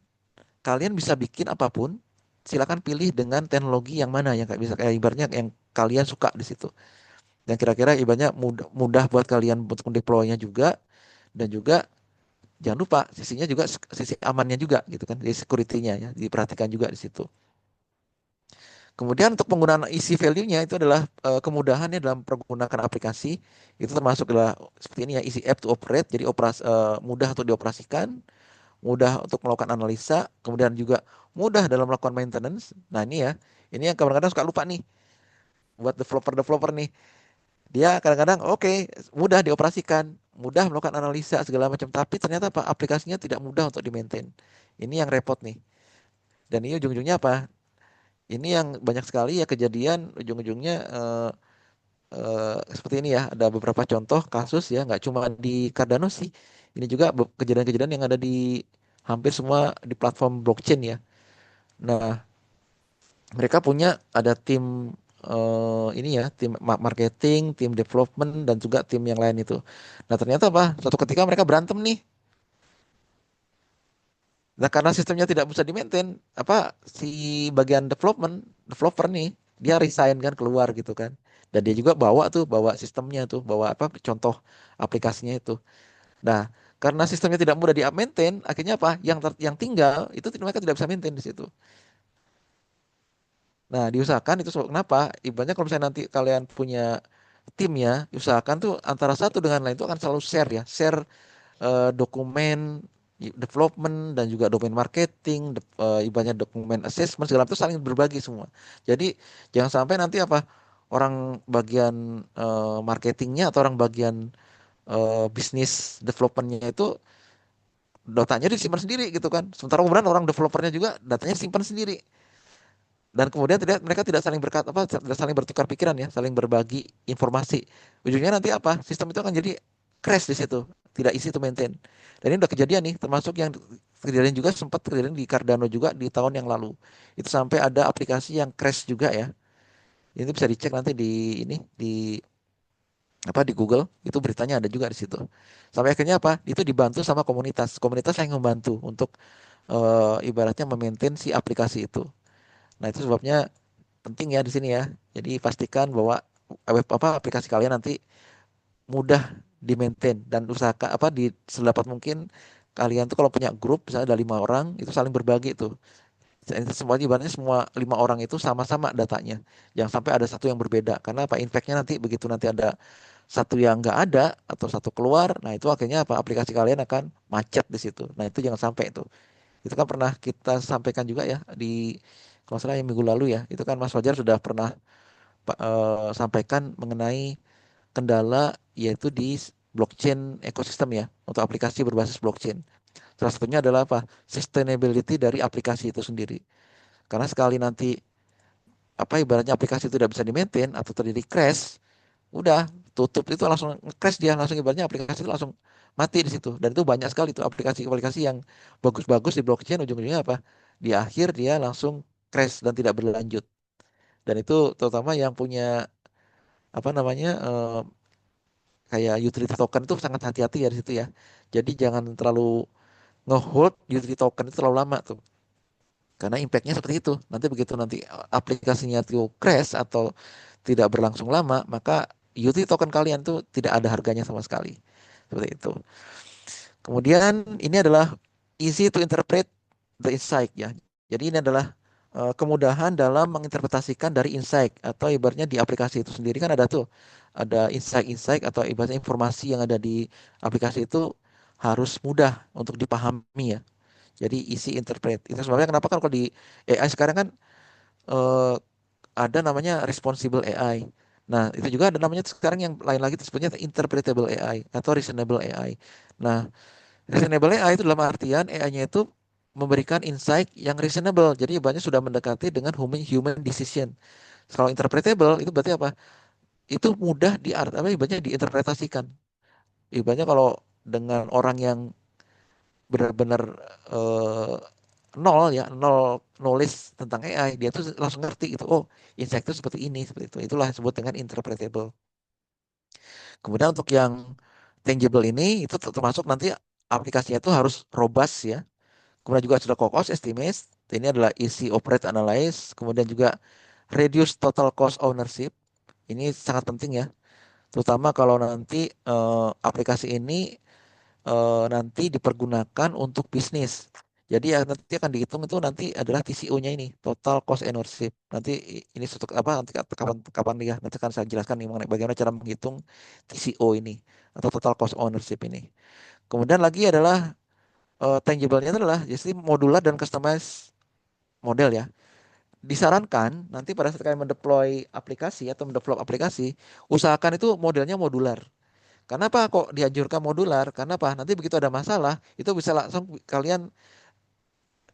kalian bisa bikin apapun, silakan pilih dengan teknologi yang mana yang kayak bisa kayak ibaratnya yang kalian suka di situ. Dan kira-kira ibaratnya mudah, mudah buat kalian untuk mendeploynya juga dan juga jangan lupa sisinya juga sisi amannya juga gitu kan, di security-nya ya diperhatikan juga di situ. Kemudian untuk penggunaan isi value-nya itu adalah kemudahannya dalam menggunakan aplikasi itu termasuk adalah seperti ini ya easy app to operate jadi mudah untuk dioperasikan, mudah untuk melakukan analisa, kemudian juga mudah dalam melakukan maintenance. Nah ini ya, ini yang kadang-kadang suka lupa nih buat developer-developer nih. Dia kadang-kadang oke, mudah dioperasikan, mudah melakukan analisa segala macam, tapi ternyata apa aplikasinya tidak mudah untuk di-maintain. Ini yang repot nih. Dan ini ujung-ujungnya apa? Ini yang banyak sekali ya kejadian ujung-ujungnya seperti ini ya. Ada beberapa contoh kasus ya, nggak cuma di Cardano sih. Ini juga kejadian-kejadian yang ada di hampir semua di platform blockchain ya. Nah, mereka punya ada tim ini ya, tim marketing, tim development dan juga tim yang lain itu. Nah, ternyata apa? Suatu ketika mereka berantem nih. Nah, karena sistemnya tidak bisa di-maintain, apa si bagian developer nih, dia resign kan keluar gitu kan. Dan dia juga bawa sistemnya tuh, bawa apa contoh aplikasinya itu. Nah, karena sistemnya tidak mudah di-maintain, akhirnya apa? Yang tinggal itu mereka tidak bisa maintain di situ. Nah, diusahakan itu kenapa? Ibaratnya kalau misalnya nanti kalian punya tim ya, usahakan tuh antara satu dengan lain itu akan selalu share ya, share dokumen development dan juga dokumen marketing, ibaratnya dokumen assessment segala itu saling berbagi semua. Jadi jangan sampai nanti apa orang bagian marketingnya atau orang bagian bisnis developmentnya itu datanya disimpan sendiri gitu kan. Sementara kemudian orang developernya juga datanya simpan sendiri. Dan kemudian mereka tidak saling tidak saling bertukar pikiran ya, saling berbagi informasi. Ujungnya nanti apa? Sistem itu akan jadi crash di situ, tidak easy to maintain. Dan ini udah kejadian nih, termasuk yang kejadian juga sempat kejadian di Cardano juga di tahun yang lalu. Itu sampai ada aplikasi yang crash juga ya. Ini bisa dicek nanti di ini di apa di Google itu beritanya ada juga di situ. Sampai akhirnya apa? Itu dibantu sama komunitas, komunitas yang membantu untuk ibaratnya memaintain si aplikasi itu. Nah, itu sebabnya penting ya di sini ya. Jadi pastikan bahwa web apa aplikasi kalian nanti mudah di maintain dan usahakan apa di sedapat mungkin kalian tuh kalau punya grup misalnya ada 5 orang itu saling berbagi tuh. Itu semua ibaratnya semua 5 orang itu sama-sama datanya. Jangan sampai ada satu yang berbeda. Karena apa impact-nya nanti begitu nanti ada satu yang nggak ada atau satu keluar, nah itu akhirnya apa aplikasi kalian akan macet di situ. Nah itu jangan sampai itu. Itu kan pernah kita sampaikan juga ya di kalau nggak salah yang minggu lalu ya. Itu kan Mas Fajar sudah pernah sampaikan mengenai kendala yaitu di blockchain ekosistem ya untuk aplikasi berbasis blockchain. Salah satunya adalah apa? Sustainability dari aplikasi itu sendiri. Karena sekali nanti apa ibaratnya aplikasi itu tidak bisa di-maintain atau terjadi crash, udah tutup itu langsung crash dia langsung ibaratnya aplikasi itu langsung mati di situ. Dan itu banyak sekali tuh aplikasi-aplikasi yang bagus-bagus di blockchain ujung-ujungnya apa? Di akhir dia langsung crash dan tidak berlanjut. Dan itu terutama yang punya apa namanya kayak utility token itu sangat hati-hati ya di situ ya. Jadi jangan terlalu ngehold utility token itu terlalu lama tuh. Karena impactnya seperti itu. Nanti begitu nanti aplikasinya tuh crash atau tidak berlangsung lama, maka utility token kalian tuh tidak ada harganya sama sekali. Seperti itu. Kemudian ini adalah easy to interpret the insight ya. Jadi ini adalah kemudahan dalam menginterpretasikan dari insight atau ibaratnya di aplikasi itu sendiri kan ada tuh ada insight-insight atau ibaratnya informasi yang ada di aplikasi itu harus mudah untuk dipahami ya. Jadi easy interpret. Itu sebabnya kenapa kan kalau di AI sekarang kan eh, ada namanya responsible AI. Nah, itu juga ada namanya sekarang yang lain lagi disebutnya interpretable AI atau reasonable AI. Nah, reasonable AI itu dalam artian AI-nya itu memberikan insight yang reasonable. Jadi banyak sudah mendekati dengan human decision. Kalau interpretable itu berarti apa? Itu mudah apa ibaratnya diinterpretasikan. Ibaratnya kalau dengan orang yang benar-benar eh, nol ya, nol knowledge tentang AI, dia tuh langsung ngerti gitu. Oh, insight itu seperti ini, seperti itu. Itulah disebut dengan interpretable. Kemudian untuk yang tangible ini itu termasuk nanti aplikasinya itu harus robust ya. Kemudian juga sudah cost estimate. Ini adalah easy operate analyze. Kemudian juga reduce total cost ownership. Ini sangat penting ya. Terutama kalau nanti aplikasi ini nanti dipergunakan untuk bisnis. Jadi ya nanti akan dihitung itu nanti adalah TCO-nya ini, total cost ownership. Nanti ini suatu apa nanti kapan kapan ya nanti akan saya jelaskan nih mengenai bagaimana cara menghitung TCO ini atau total cost ownership ini. Kemudian lagi adalah tangible-nya adalah jadi modular dan customized model ya. Disarankan nanti pada saat kalian mendeploy aplikasi atau mendevelop aplikasi, usahakan itu modelnya modular. Kenapa kok dianjurkan modular? Karena apa? Nanti begitu ada masalah, itu bisa langsung kalian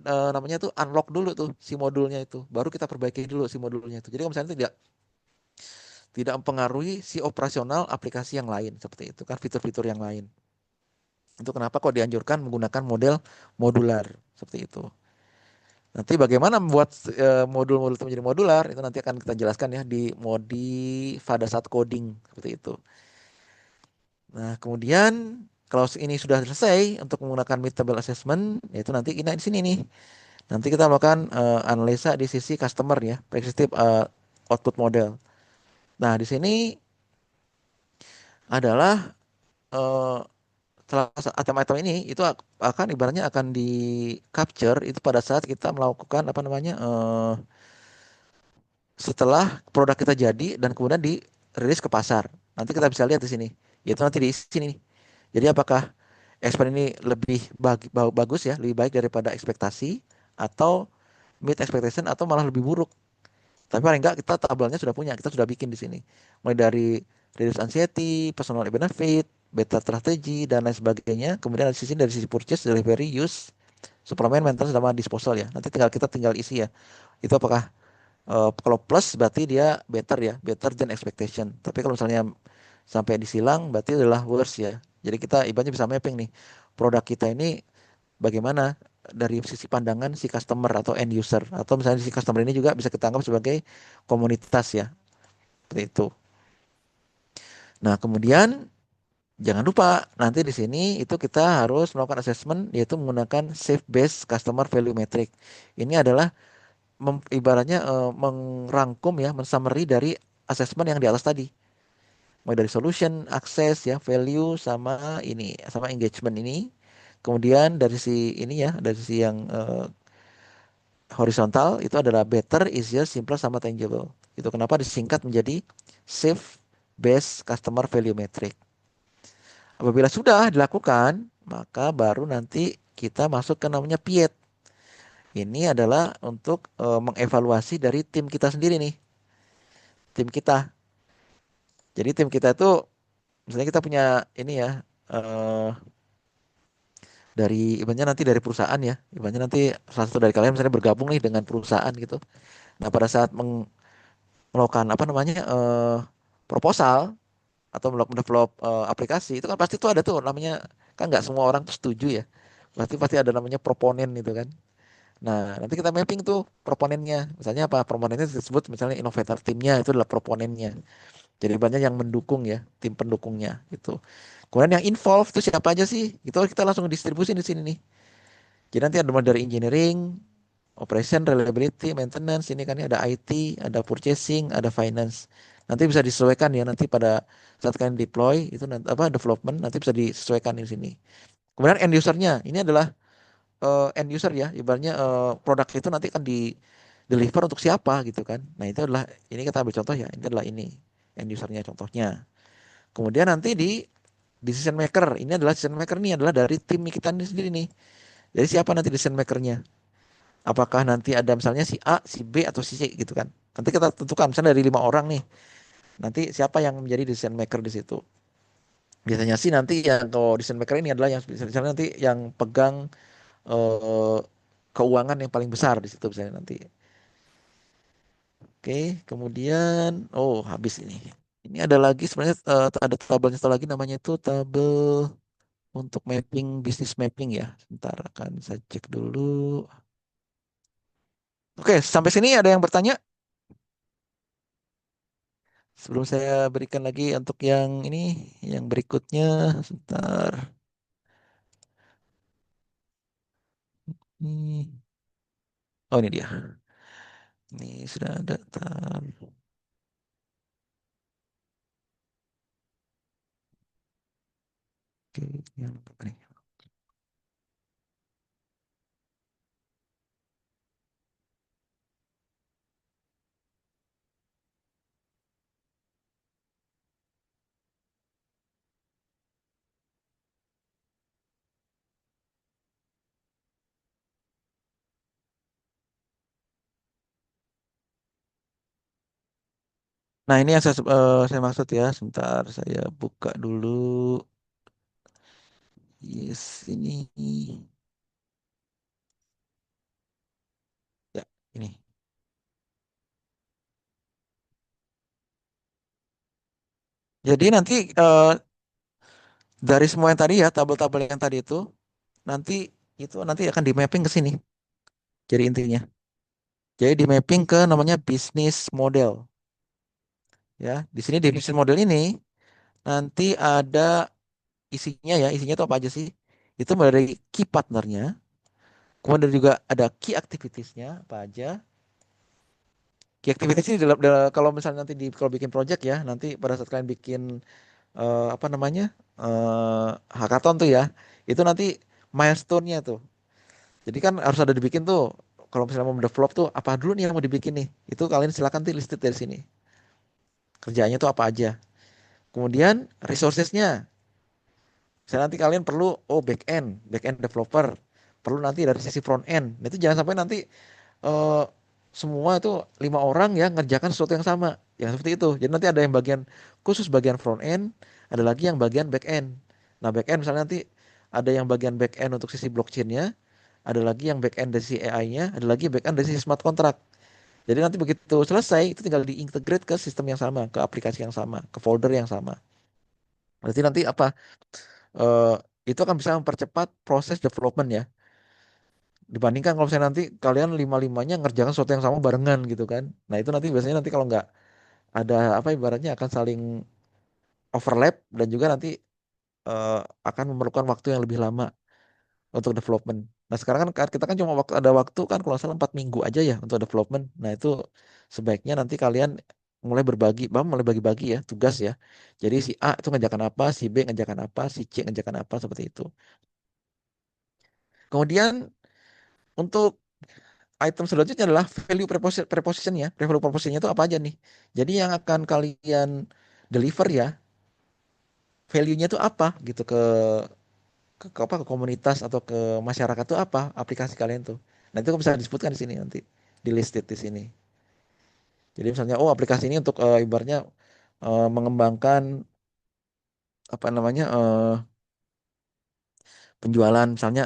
namanya tuh unlock dulu tuh si modulnya itu. Baru kita perbaiki dulu si modulnya itu. Jadi kalau misalnya tidak tidak mempengaruhi si operasional aplikasi yang lain seperti itu kan fitur-fitur yang lain. Itu kenapa kok dianjurkan menggunakan model modular seperti itu. Nanti bagaimana membuat modul-modul itu menjadi modular itu nanti akan kita jelaskan ya di modi pada saat coding seperti itu. Nah, kemudian kalau ini sudah selesai untuk menggunakan mid-table assessment, yaitu nanti kita di sini nih. Nanti kita melakukan analisa di sisi customer ya, predictive output model. Nah, di sini adalah eh, item-item ini itu akan ibaratnya akan di capture itu pada saat kita melakukan apa namanya setelah produk kita jadi dan kemudian dirilis ke pasar. Nanti kita bisa lihat di sini. Yaitu nanti di sini nih. Jadi apakah ekspor ini lebih bagus ya, lebih baik daripada ekspektasi atau meet expectation atau malah lebih buruk. Tapi paling enggak kita tabelnya sudah punya, kita sudah bikin di sini. Mulai dari reduce anxiety, personal benefit, better strategy dan lain sebagainya. Kemudian dari sisi purchase, delivery, use, suplemen, maintenance sama disposal ya. Nanti kita tinggal isi ya. Itu apakah kalau plus berarti dia better ya, better than expectation. Tapi kalau misalnya sampai disilang berarti adalah worse ya. Jadi kita ibaratnya bisa mapping nih produk kita ini bagaimana dari sisi pandangan si customer atau end user atau misalnya si customer ini juga bisa kita anggap sebagai komunitas ya. Seperti itu. Nah, kemudian jangan lupa nanti di sini itu kita harus melakukan assessment yaitu menggunakan safe based customer value metric. Ini adalah ibaratnya merangkum ya, mensummary dari assessment yang di atas tadi. mulai dari solution, akses ya, value sama ini, sama engagement ini. Kemudian dari si ini ya, dari si yang horizontal itu adalah better, easier, simpler sama tangible. Itu kenapa disingkat menjadi SAFe Based Customer Value Metric. Apabila sudah dilakukan, maka baru nanti kita masuk ke namanya PIET. Ini adalah untuk mengevaluasi dari tim kita sendiri nih, tim kita. Jadi tim kita itu misalnya kita punya ini ya, eh, dari ibaratnya nanti dari perusahaan ya, ibaratnya nanti salah satu dari kalian misalnya bergabung nih dengan perusahaan gitu. Nah pada saat melakukan apa namanya proposal atau melakukan develop aplikasi itu kan pasti tuh ada tuh namanya, kan nggak semua orang tuh setuju ya. Pasti pasti ada namanya proponen itu kan. Nah, nanti kita mapping tuh proponennya. Misalnya apa? Proponennya disebut misalnya innovator timnya itu adalah proponennya. Jadi banyak yang mendukung ya, tim pendukungnya itu. Kemudian yang involved itu siapa aja sih? Itu kita langsung distribusi di sini nih. Jadi nanti ada mulai dari engineering, operation, reliability, maintenance, ini kan ya ada IT, ada purchasing, ada finance. Nanti bisa disesuaikan ya nanti pada saat kalian deploy itu nanti apa development nanti bisa disesuaikan di sini. Kemudian end usernya ini adalah end user ya, ibaratnya produk itu nanti akan di deliver untuk siapa gitu kan. Nah, itu adalah ini kita ambil contoh ya, ini adalah ini end usernya contohnya. Kemudian nanti di decision maker, ini adalah decision maker ini adalah dari tim kita ini sendiri nih. Jadi siapa nanti decision makernya? Apakah nanti ada misalnya si A, si B atau si C gitu kan. Nanti kita tentukan misalnya dari 5 orang nih. Nanti siapa yang menjadi decision maker di situ? Biasanya sih nanti yang kalau decision maker ini adalah yang misalnya nanti yang pegang eh, keuangan yang paling besar di situ misalnya nanti. Oke, kemudian oh habis ini. Ini ada lagi sebenarnya ada tabelnya satu lagi namanya itu tabel untuk mapping bisnis mapping ya. Sebentar akan saya cek dulu. Oke, sampai sini ada yang bertanya? Sebelum saya berikan lagi untuk yang ini, yang berikutnya, sebentar. Ini, oh ini dia. Ini sudah ada. Oke, yang apa nih? Nah, ini yang saya maksud ya. Sebentar, saya buka dulu. Yes, ini. Ya, ini. Jadi nanti dari semua yang tadi ya, tabel-tabel yang tadi nanti itu nanti akan di mapping ke sini. Jadi intinya. Jadi di mapping ke namanya bisnis model. Ya, di sini di bisnis model ini nanti ada isinya ya, isinya itu apa aja sih? Itu mulai dari key partnernya, kemudian juga ada key activitiesnya apa aja. Key activities ini kalau misalnya nanti kalau bikin project ya, nanti pada saat kalian bikin apa namanya hackathon tuh ya, itu nanti milestone-nya tuh. Jadi kan harus ada dibikin tuh. Kalau misalnya mau develop tuh apa dulu nih yang mau dibikin nih? Itu kalian silakan tuh listed dari sini. Kerjaannya tuh apa aja. Kemudian resourcesnya. Misalnya nanti kalian perlu back end developer, perlu nanti dari sisi front end. Nah, itu jangan sampai nanti eh, semua itu 5 orang ya ngerjakan sesuatu yang sama, yang seperti itu. Jadi nanti ada yang bagian khusus bagian front end, ada lagi yang bagian back end. Nah back end misalnya nanti ada yang bagian back end untuk sisi blockchainnya, ada lagi yang back end dari sisi AI-nya, ada lagi back end dari sisi smart contract. Jadi nanti begitu selesai itu tinggal diintegrate ke sistem yang sama, ke aplikasi yang sama, ke folder yang sama. Berarti nanti apa? eh, itu akan bisa mempercepat proses development ya. Dibandingkan kalau misalnya nanti kalian lima-limanya ngerjakan sesuatu yang sama barengan gitu kan. Nah itu nanti biasanya nanti kalau nggak ada apa ibaratnya akan saling overlap dan juga nanti eh, akan memerlukan waktu yang lebih lama untuk development. Nah sekarang kan kita kan cuma ada waktu kan kalau nggak salah 4 minggu aja ya untuk development. Nah itu sebaiknya nanti kalian mulai bagi-bagi ya tugas ya. Jadi si A itu ngerjakan apa, si B ngerjakan apa, si C ngerjakan apa seperti itu. Kemudian untuk item selanjutnya adalah value preposition ya. Value prepositionnya itu apa aja nih? Jadi yang akan kalian deliver ya, value-nya itu apa gitu ke komunitas atau ke masyarakat itu apa aplikasi kalian tuh. Nah, itu bisa disebutkan di sini nanti di listed di sini. Jadi misalnya oh aplikasi ini untuk ibaratnya mengembangkan apa namanya penjualan misalnya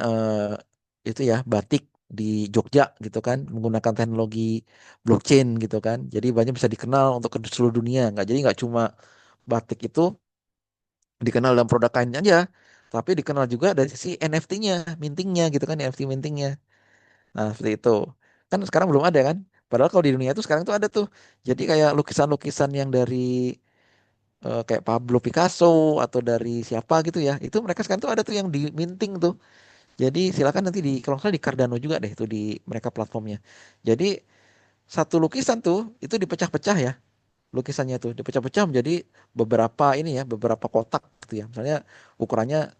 itu ya batik di Jogja gitu kan menggunakan teknologi blockchain gitu kan. Jadi banyak bisa dikenal untuk ke seluruh dunia. Nggak cuma batik itu dikenal dalam produk kain aja, tapi dikenal juga dari sisi NFT-nya, mintingnya gitu kan, NFT mintingnya. Nah, seperti itu. Kan sekarang belum ada kan? Padahal kalau di dunia itu sekarang tuh ada tuh. Jadi kayak lukisan-lukisan yang dari kayak Pablo Picasso atau dari siapa gitu ya. Itu mereka sekarang tuh ada tuh yang di minting tuh. Jadi silakan nanti di kalau nggak salah di Cardano juga deh itu di mereka platformnya. Jadi satu lukisan tuh itu dipecah-pecah ya. Lukisannya tuh dipecah-pecah menjadi beberapa ini ya, beberapa kotak gitu ya. Misalnya ukurannya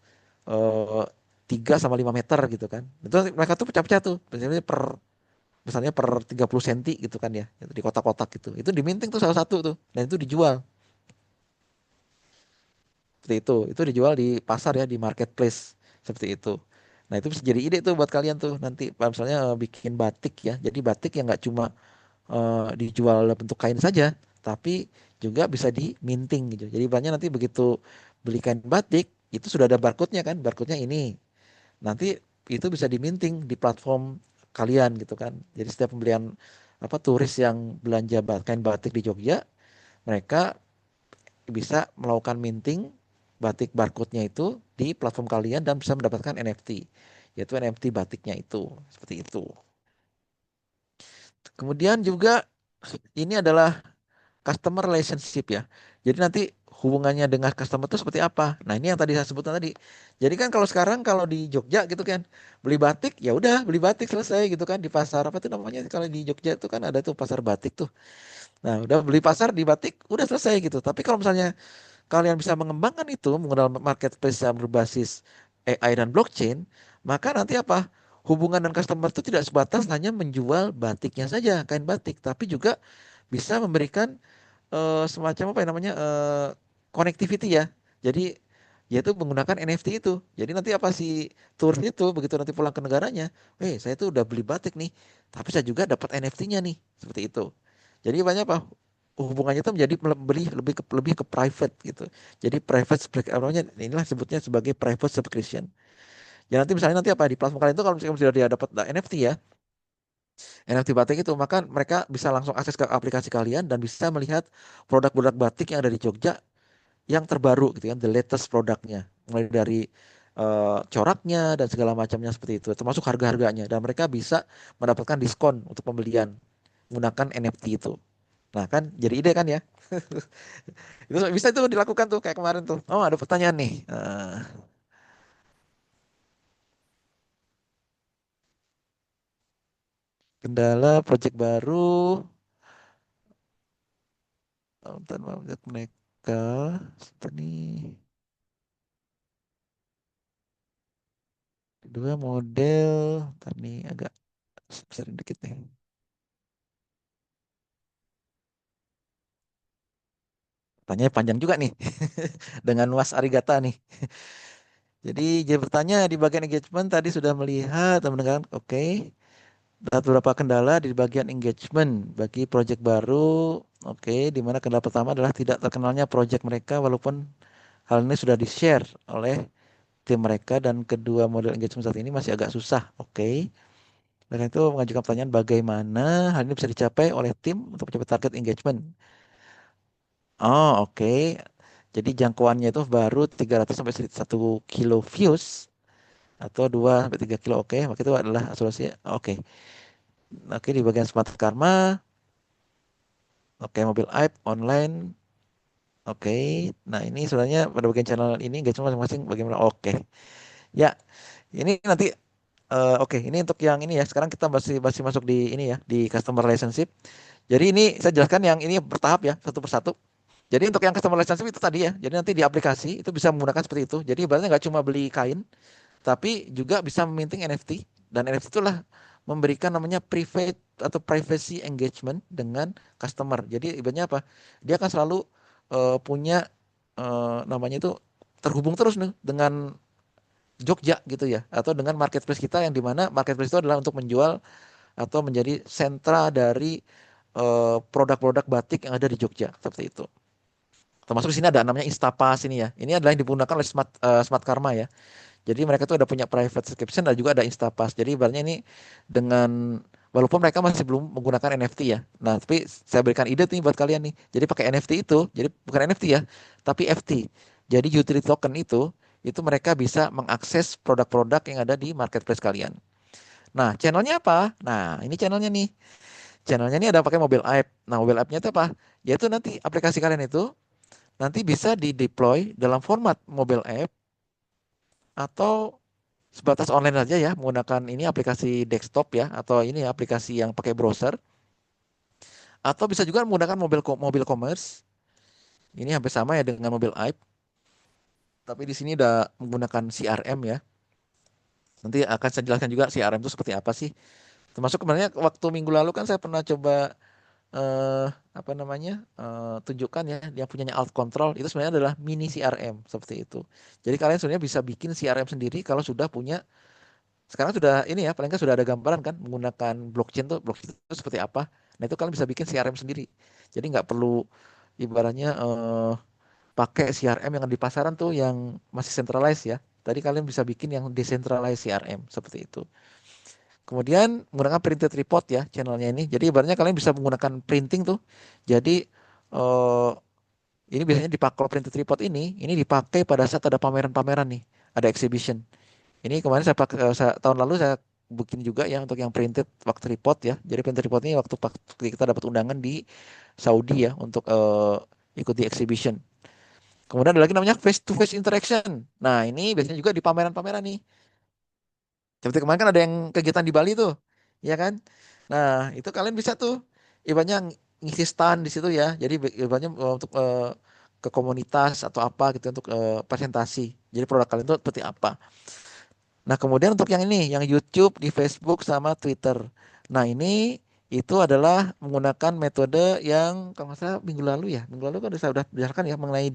eh, 3 sama 5 meter gitu kan. Itu mereka tuh pecah-pecah tuh. Misalnya per 30 senti gitu kan ya. Itu di kotak-kotak gitu. Itu diminting tuh salah satu tuh. Dan itu dijual. Seperti itu. Itu dijual di pasar ya, di marketplace. Seperti itu. Nah itu bisa jadi ide tuh buat kalian tuh nanti misalnya bikin batik ya. Jadi batik yang nggak cuma dijual dalam bentuk kain saja, tapi juga bisa di minting gitu. Jadi banyak nanti begitu beli kain batik itu sudah ada barcode-nya kan, barcode-nya ini. Nanti itu bisa diminting di platform kalian gitu kan. Jadi setiap pembelian apa turis yang belanja kain batik di Jogja, mereka bisa melakukan minting batik barcode-nya itu di platform kalian dan bisa mendapatkan NFT, yaitu NFT batiknya itu. Seperti itu. Kemudian juga ini adalah customer relationship ya. Jadi nanti hubungannya dengan customer itu seperti apa? Nah, ini yang tadi saya sebutkan tadi. Jadi kan kalau sekarang kalau di Jogja gitu kan, beli batik ya udah beli batik selesai gitu kan di pasar apa tuh namanya kalau di Jogja itu kan ada tuh pasar batik tuh. Nah, udah beli pasar di batik udah selesai gitu. Tapi kalau misalnya kalian bisa mengembangkan itu menggunakan marketplace yang berbasis AI dan blockchain, maka nanti apa? Hubungan dan customer itu tidak sebatas hanya menjual batiknya saja, kain batik, tapi juga bisa memberikan semacam apa ya namanya connectivity ya. Jadi yaitu menggunakan NFT itu. Jadi nanti apa si turis itu begitu nanti pulang ke negaranya, saya tuh udah beli batik nih, tapi saya juga dapat NFT-nya nih, seperti itu. Jadi banyak apa hubungannya itu menjadi lebih ke private gitu. Jadi namanya inilah sebutnya sebagai private subscription. Ya nanti misalnya nanti apa di platform kalian itu kalau misalnya sudah dia dapat NFT ya, NFT batik itu maka mereka bisa langsung akses ke aplikasi kalian dan bisa melihat produk-produk batik yang ada di Jogja yang terbaru gitu kan, the latest produknya, mulai dari coraknya dan segala macamnya seperti itu, termasuk harga-harganya dan mereka bisa mendapatkan diskon untuk pembelian menggunakan NFT itu. Nah kan jadi ide kan ya, itu bisa itu dilakukan tuh kayak kemarin tuh. Oh ada pertanyaan nih. Kendala project baru, bentar, maaf, lihat mereka, seperti ini. Kedua model, bentar nih agak sering dikit nih. Tanya panjang juga nih dengan Was Arigata nih. Jadi bertanya di bagian engagement tadi sudah melihat dan mendengarkan, oke. Ada beberapa kendala di bagian engagement bagi project baru, oke. Di mana kendala pertama adalah tidak terkenalnya project mereka walaupun hal ini sudah di-share oleh tim mereka dan kedua model engagement saat ini masih agak susah, oke. Dan itu mengajukan pertanyaan bagaimana hal ini bisa dicapai oleh tim untuk mencapai target engagement. Oh, oke. Jadi jangkauannya itu baru 300 sampai 1 kilo views atau 2 sampai 3 kilo. Oke, maka itu adalah solusi. Oke. Oke, di bagian Smart Karma, oke, mobil app online. Oke. Nah, ini sebenarnya pada bagian channel ini engagement masing-masing bagaimana? Oke. Ya, ini nanti oke, ini untuk yang ini ya. Sekarang kita masih masih masuk di ini ya, di customer relationship. Jadi ini saya jelaskan yang ini bertahap ya, satu persatu. Jadi untuk yang customer relationship itu tadi ya. Jadi nanti di aplikasi itu bisa menggunakan seperti itu. Jadi ibaratnya nggak cuma beli kain, tapi juga bisa meminting NFT. Dan NFT itulah memberikan namanya private atau privacy engagement dengan customer. Jadi ibaratnya apa? Dia akan selalu punya namanya itu terhubung terus nih dengan Jogja gitu ya, atau dengan marketplace kita yang dimana marketplace itu adalah untuk menjual atau menjadi sentra dari produk-produk batik yang ada di Jogja seperti itu. Termasuk di sini ada namanya Instapas ini ya. Ini adalah yang digunakan oleh Smart Karma ya. Jadi mereka tuh ada punya private subscription dan juga ada Instapass. Jadi ibaratnya ini dengan walaupun mereka masih belum menggunakan NFT ya. Nah, tapi saya berikan ide nih buat kalian nih. Jadi pakai NFT itu, jadi bukan NFT ya, tapi FT. Jadi utility token itu mereka bisa mengakses produk-produk yang ada di marketplace kalian. Nah, channelnya apa? Nah, ini channelnya nih. Channelnya ini ada pakai mobile app. Nah, mobile app-nya itu apa? Yaitu nanti aplikasi kalian itu nanti bisa di-deploy dalam format mobile app atau sebatas online aja ya menggunakan ini aplikasi desktop ya atau ini ya, aplikasi yang pakai browser atau bisa juga menggunakan mobil commerce. Ini hampir sama ya dengan mobil app, tapi di sini udah menggunakan CRM ya. Nanti akan saya jelaskan juga CRM itu seperti apa sih. Termasuk kemarin waktu minggu lalu kan saya pernah coba apa namanya tunjukkan ya dia punyanya Alt Control itu sebenarnya adalah mini CRM seperti itu. Jadi kalian sebenarnya bisa bikin CRM sendiri kalau sudah punya. Sekarang sudah ini ya, paling nggak sudah ada gambaran kan menggunakan blockchain itu seperti apa. Nah itu kalian bisa bikin CRM sendiri. Jadi nggak perlu ibaratnya pakai CRM yang di pasaran tuh yang masih centralized ya. Tadi kalian bisa bikin yang decentralized CRM seperti itu. Kemudian menggunakan printed report ya channelnya ini. Jadi ibaratnya kalian bisa menggunakan printing tuh. Jadi eh, ini biasanya dipakai kalau printed report ini dipakai pada saat ada pameran-pameran nih, ada exhibition. Ini kemarin tahun lalu saya bikin juga ya untuk yang printed waktu report ya. Jadi printed report ini waktu kita dapat undangan di Saudi ya untuk ikuti exhibition. Kemudian ada lagi namanya face to face interaction. Nah, ini biasanya juga di pameran-pameran nih. Seperti kemarin kan ada yang kegiatan di Bali tuh, ya kan? Nah, itu kalian bisa tuh ibaratnya ngisi stand di situ ya. Jadi ibaratnya untuk ke komunitas atau apa gitu untuk presentasi. Jadi produk kalian itu seperti apa. Nah, kemudian untuk yang ini, yang YouTube, di Facebook sama Twitter. Nah, ini itu adalah menggunakan metode yang kalau nggak salah minggu lalu ya. Minggu lalu kan saya udah bicarakan ya mengenai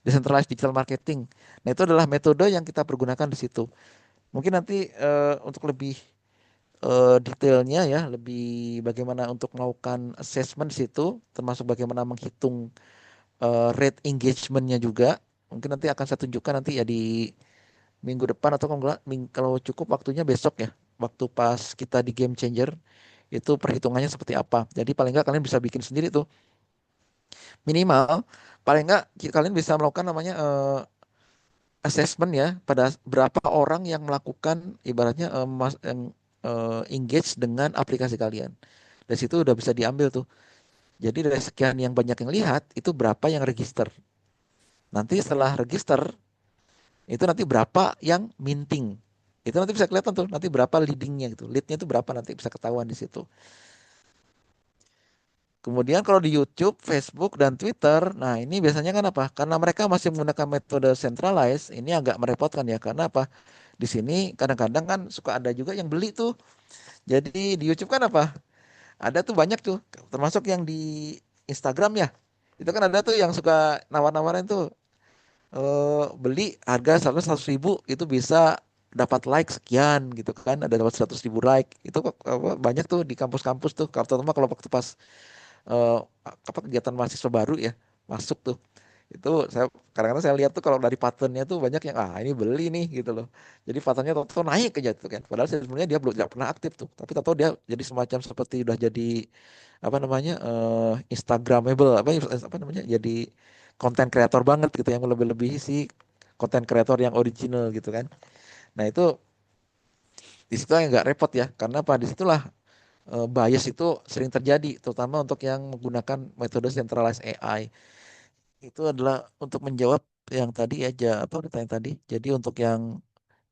decentralized digital marketing. Nah, itu adalah metode yang kita pergunakan di situ. Mungkin nanti untuk lebih detailnya ya, lebih bagaimana untuk melakukan assessment di situ, termasuk bagaimana menghitung rate engagementnya juga. Mungkin nanti akan saya tunjukkan nanti ya di minggu depan atau kalau enggak kalau cukup waktunya besok ya waktu pas kita di Game Changer itu perhitungannya seperti apa. Jadi paling enggak kalian bisa bikin sendiri tuh minimal paling enggak kalian bisa melakukan namanya assessment ya pada berapa orang yang melakukan ibaratnya engage dengan aplikasi kalian. Dari situ udah bisa diambil tuh. Jadi dari sekian yang banyak yang lihat itu berapa yang register. Nanti setelah register itu nanti berapa yang minting. Itu nanti bisa kelihatan tuh, nanti berapa leadingnya gitu. Leadnya itu berapa nanti bisa ketahuan di situ. Kemudian kalau di YouTube, Facebook, dan Twitter, nah ini biasanya kan apa? Karena mereka masih menggunakan metode centralized, ini agak merepotkan ya. Karena apa? Di sini kadang-kadang kan suka ada juga yang beli tuh. Jadi di YouTube kan apa? Ada tuh banyak tuh, termasuk yang di Instagram ya. Itu kan ada tuh yang suka nawar-nawarin tuh beli harga 100.000 itu bisa dapat like sekian gitu kan ada dapat 100.000 like itu kok banyak tuh di kampus-kampus tuh terutama kalau waktu pas eh, apa kegiatan mahasiswa baru ya masuk tuh itu saya kadang-kadang saya lihat tuh kalau dari patternnya tuh banyak yang ini beli nih gitu loh jadi patternnya tuh naik aja tuh kan padahal sebenarnya dia belum tidak pernah aktif tuh tapi tahu dia jadi semacam seperti udah jadi apa namanya Instagramable apa namanya jadi konten kreator banget gitu yang lebih-lebih si konten kreator yang original gitu kan nah itu di situ yang nggak repot ya karena apa di situlah bias itu sering terjadi terutama untuk yang menggunakan metode centralized AI itu adalah untuk menjawab yang tadi aja apa pertanyaan tadi. Jadi untuk yang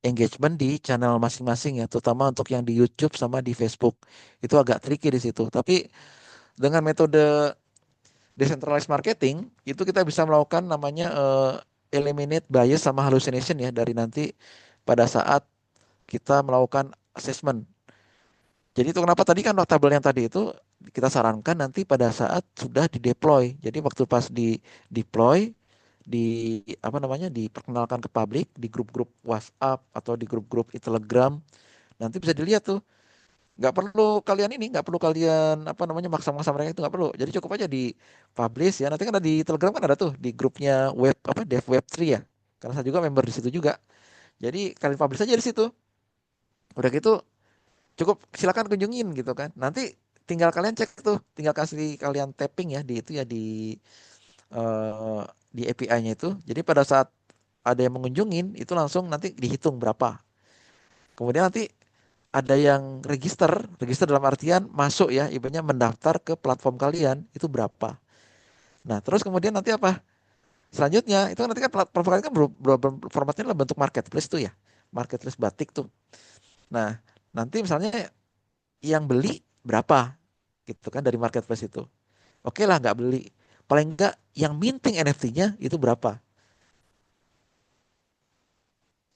engagement di channel masing-masing ya, terutama untuk yang di YouTube sama di Facebook itu agak tricky di situ. Tapi dengan metode decentralized marketing itu kita bisa melakukan namanya eliminate bias sama hallucination ya dari nanti pada saat kita melakukan assessment. Jadi itu kenapa tadi kan tabel yang tadi itu kita sarankan nanti pada saat sudah di deploy. Jadi waktu pas di deploy di apa namanya diperkenalkan ke publik di grup-grup WhatsApp atau di grup-grup Telegram nanti bisa dilihat tuh. Nggak perlu kalian ini, nggak perlu kalian apa namanya maksa-maksa mereka itu nggak perlu. Jadi cukup aja di publish ya. Nanti kan ada di Telegram kan ada tuh di grupnya web apa Dev Web 3 ya. Karena saya juga member di situ juga. Jadi kalian publish aja di situ. Udah gitu cukup silakan kunjungin gitu kan. Nanti tinggal kalian cek tuh, tinggal kasih kalian tapping ya di itu ya eh, di API-nya itu. Jadi pada saat ada yang mengunjungin itu langsung nanti dihitung berapa. Kemudian nanti ada yang register dalam artian masuk ya, ibaratnya mendaftar ke platform kalian itu berapa. Nah, terus kemudian nanti apa? Selanjutnya itu kan nanti kan platform kalian kan formatnya adalah bentuk marketplace tuh ya, marketplace batik tuh. Nah, nanti misalnya yang beli berapa gitu kan dari marketplace itu. Oke lah nggak beli. Paling nggak yang minting NFT-nya itu berapa?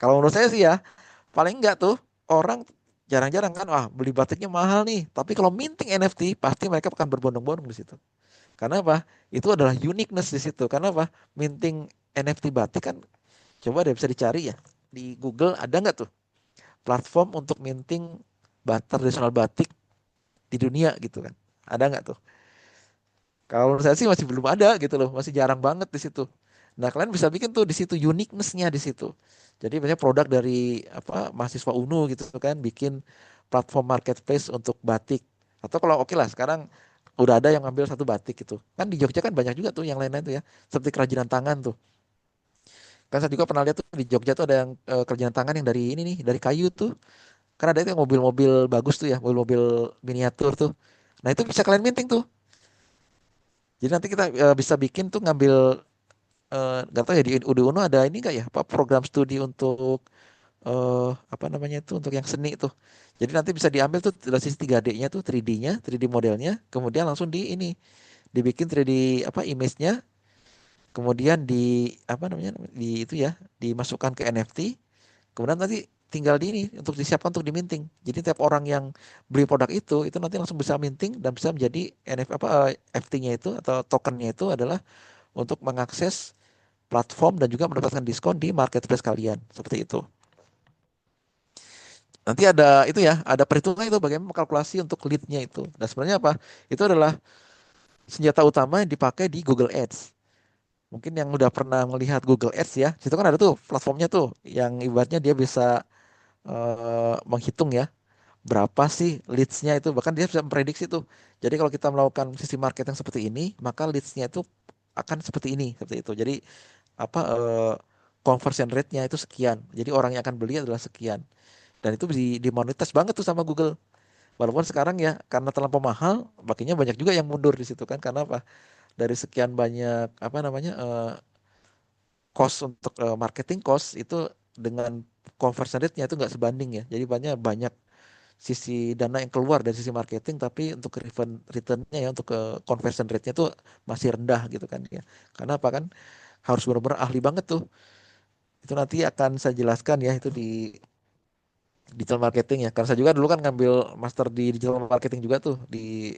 Kalau menurut saya sih ya, paling nggak tuh orang jarang-jarang kan, wah beli batiknya mahal nih. Tapi kalau minting NFT pasti mereka akan berbondong-bondong di situ. Karena apa? Itu adalah uniqueness di situ. Karena apa? Minting NFT batik kan, coba deh bisa dicari ya di Google ada nggak tuh platform untuk minting tradisional batik di dunia gitu kan? Ada nggak tuh? Kalau menurut saya sih masih belum ada gitu loh, masih jarang banget di situ. Nah, kalian bisa bikin tuh di situ uniqueness-nya di situ. Jadi banyak produk dari apa mahasiswa UNU gitu kan bikin platform marketplace untuk batik. Atau kalau oke lah sekarang udah ada yang ngambil satu batik gitu. Kan di Jogja kan banyak juga tuh yang lain-lain tuh ya, seperti kerajinan tangan tuh. Kan saya juga pernah lihat tuh di Jogja tuh ada yang kerajinan tangan yang dari ini nih, dari kayu tuh. Kan ada itu yang mobil-mobil bagus tuh ya, mobil-mobil miniatur tuh. Nah, itu bisa kalian minting tuh. Jadi nanti kita bisa bikin tuh ngambil nggak tahu ya di UD Uno ada ini nggak ya apa program studi untuk apa namanya itu untuk yang seni tuh. Jadi nanti bisa diambil tuh dari sisi 3D-nya tuh 3D-nya, 3D modelnya, kemudian langsung di ini dibikin 3D apa image-nya, kemudian di apa namanya di itu ya dimasukkan ke NFT, kemudian nanti tinggal di ini untuk disiapkan untuk diminting. Jadi tiap orang yang beli produk itu nanti langsung bisa minting dan bisa menjadi NFT apa FT-nya itu atau tokennya itu adalah untuk mengakses platform dan juga mendapatkan diskon di marketplace kalian. Seperti itu. Nanti ada itu ya, ada perhitungan itu bagaimana kalkulasi untuk lead-nya itu. Dan sebenarnya apa? Itu adalah senjata utama yang dipakai di Google Ads. Mungkin yang udah pernah melihat Google Ads ya, situ kan ada tuh platformnya tuh yang ibaratnya dia bisa menghitung ya berapa sih leads-nya itu. Bahkan dia bisa memprediksi tuh. Jadi kalau kita melakukan sisi marketing seperti ini, maka leads-nya itu akan seperti ini, seperti itu. Jadi apa conversion rate-nya itu sekian. Jadi orang yang akan beli adalah sekian. Dan itu dimonitor banget tuh sama Google. Walaupun sekarang ya karena terlampau mahal, makanya banyak juga yang mundur di situ kan karena apa? Dari sekian banyak apa namanya cost untuk marketing cost itu dengan conversion rate-nya itu nggak sebanding ya. Jadi banyak banyak sisi dana yang keluar dari sisi marketing tapi untuk return-nya ya untuk ke conversion rate-nya itu masih rendah gitu kan ya. Karena apa kan harus benar-benar ahli banget tuh. Itu nanti akan saya jelaskan ya itu di digital marketing ya. Karena saya juga dulu kan ngambil master di digital marketing juga tuh di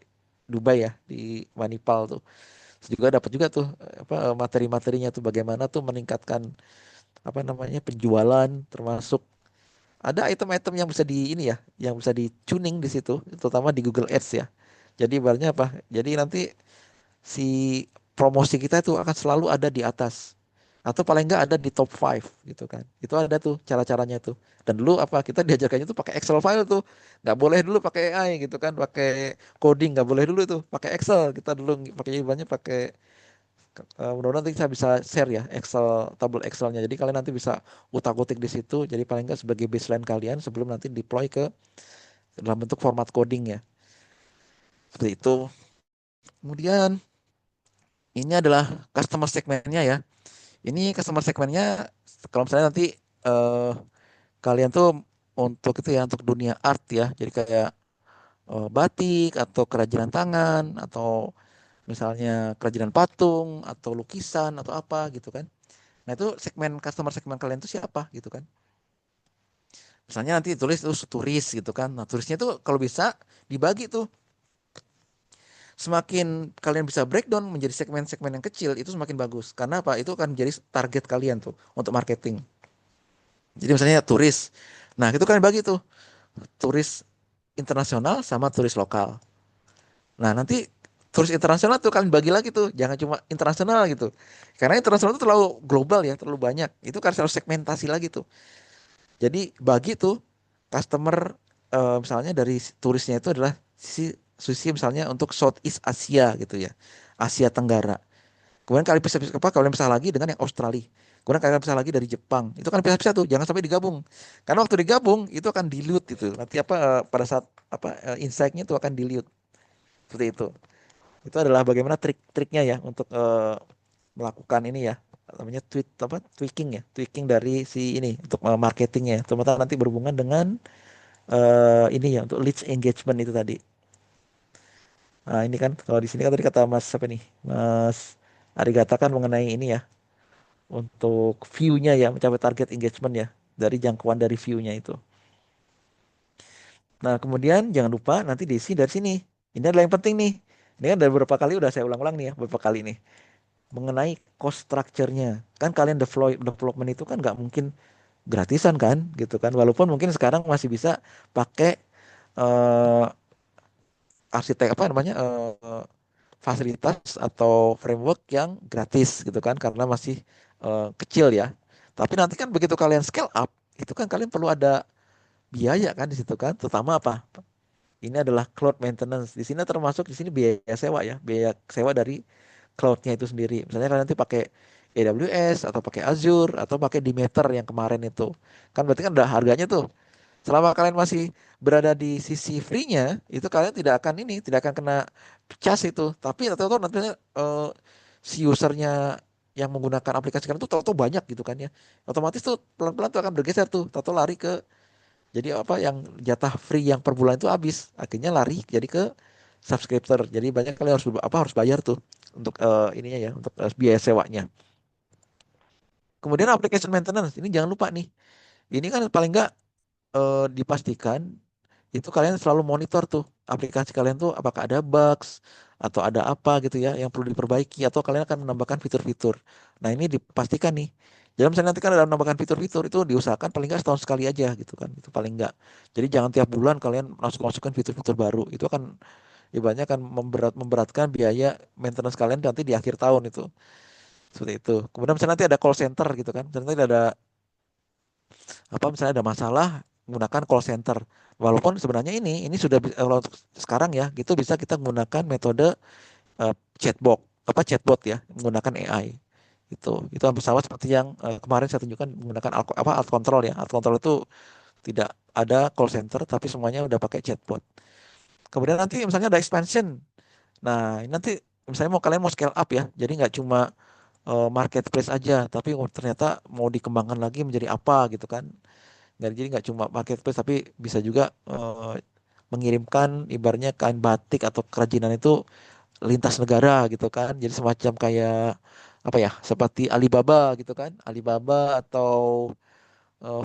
Dubai ya, di Manipal tuh. Saya juga dapat juga tuh apa materi-materinya tuh bagaimana tuh meningkatkan apa namanya penjualan termasuk ada item-item yang bisa di ini ya, yang bisa di tuning di situ, terutama di Google Ads ya. Jadi ibaratnya apa? Jadi nanti si promosi kita itu akan selalu ada di atas atau paling enggak ada di top 5 gitu kan. Itu ada tuh cara-caranya tuh. Dan dulu apa kita diajarkannya tuh pakai Excel file tuh. Nggak boleh dulu pakai AI gitu kan, pakai coding nggak boleh dulu tuh, pakai Excel. Kita dulu pakai banyak pakai mudah-mudahan nanti saya bisa share ya Excel tabel Excelnya. Jadi kalian nanti bisa utak-utik di situ. Jadi paling enggak sebagai baseline kalian sebelum nanti deploy ke dalam bentuk format coding ya. Seperti itu. Kemudian ini adalah customer segmentnya ya. Ini customer segmentnya kalau misalnya nanti eh, kalian tuh untuk itu ya untuk dunia art ya. Jadi kayak batik atau kerajinan tangan atau misalnya kerajinan patung atau lukisan atau apa gitu kan. Nah itu segmen kalian itu siapa gitu kan. Misalnya nanti tulis tuh turis gitu kan. Nah turisnya tuh kalau bisa dibagi tuh. Semakin kalian bisa breakdown menjadi segmen-segmen yang kecil itu semakin bagus. Karena apa? Itu akan menjadi target kalian tuh untuk marketing. Jadi misalnya turis. Nah itu kalian bagi tuh. Turis internasional sama turis lokal. Nah nanti turis internasional tuh kalian bagi lagi tuh. Jangan cuma internasional gitu. Karena internasional itu terlalu global ya. Terlalu banyak. Itu kan harus segmentasi lagi tuh. Jadi bagi tuh customer misalnya dari turisnya itu adalah sisi misalnya untuk Southeast Asia gitu ya. Asia Tenggara. Kemudian kalian bisa apa? Kalian pisah lagi dengan yang Australia. Kemudian kalian pisah lagi dari Jepang. Itu kan pisah-pisah tuh, jangan sampai digabung. Karena waktu digabung itu akan dilute itu. Nanti apa pada saat apa insight-nya itu akan dilute. Seperti itu. Itu adalah bagaimana trik-triknya ya untuk melakukan ini ya. Namanya tweaking ya. Tweaking dari si ini untuk marketingnya. Terutama nanti berhubungan dengan ini ya untuk leads engagement itu tadi. Nah, ini kan kalau di sini kan tadi kata Mas apa nih? Mas Arigata kan mengenai ini ya untuk view-nya ya mencapai target engagement ya dari jangkauan dari view-nya itu. Nah, kemudian jangan lupa nanti diisi dari sini. Ini adalah yang penting nih. Ini kan dari beberapa kali udah saya ulang-ulang nih ya, beberapa kali nih. Mengenai cost structure-nya. Kan kalian development itu kan nggak mungkin gratisan kan, gitu kan. Walaupun mungkin sekarang masih bisa pakai eh, arsitek apa namanya fasilitas atau framework yang gratis gitu kan karena masih kecil ya. Tapi nanti kan begitu kalian scale up, itu kan kalian perlu ada biaya kan di situ kan, terutama apa? Ini adalah cloud maintenance. Di sini termasuk di sini biaya sewa ya, biaya sewa dari cloudnya itu sendiri. Misalnya kalian nanti pakai AWS atau pakai Azure atau pakai Demeter yang kemarin itu. Kan berarti kan udah harganya tuh. Selama kalian masih berada di sisi free-nya, itu kalian tidak akan ini, tidak akan kena cas itu. Tapi tahu-tahu nanti si usernya yang menggunakan aplikasi kalian tuh tahu-tahu banyak gitu kan ya. Otomatis tuh pelan-pelan tuh akan bergeser tuh, tahu-tahu lari ke jadi apa yang jatah free yang per bulan itu habis, akhirnya lari jadi ke subscriber. Jadi banyak kalian harus apa harus bayar tuh untuk ininya ya, untuk biaya sewanya. Kemudian application maintenance, ini jangan lupa nih. Ini kan paling nggak dipastikan itu kalian selalu monitor tuh aplikasi kalian tuh apakah ada bugs atau ada apa gitu ya yang perlu diperbaiki atau kalian akan menambahkan fitur-fitur. Nah ini dipastikan nih. Jadi misalnya nanti kan ada menambahkan fitur-fitur itu diusahakan paling nggak setahun sekali aja gitu kan. Itu paling nggak. Jadi jangan tiap bulan kalian masukkan fitur-fitur baru. Itu akan ibaratnya akan memberatkan biaya maintenance kalian nanti di akhir tahun itu. Seperti itu. Kemudian misalnya nanti ada call center gitu kan. Misalnya nanti ada apa misalnya ada masalah menggunakan call center. Walaupun sebenarnya ini sudah kalau untuk sekarang ya gitu bisa kita menggunakan metode chatbot chatbot ya menggunakan AI. Itu hampir sama seperti yang kemarin saya tunjukkan menggunakan alt control ya. Alt control itu tidak ada call center tapi semuanya udah pakai chatbot. Kemudian nanti misalnya ada expansion. Nah, ini nanti misalnya kalian mau scale up ya. Jadi nggak cuma marketplace aja, tapi ternyata mau dikembangkan lagi menjadi apa gitu kan. Jadi nggak cuma marketplace tapi bisa juga mengirimkan ibaratnya kain batik atau kerajinan itu lintas negara gitu kan. Jadi semacam kayak apa ya? Seperti Alibaba gitu kan. Alibaba atau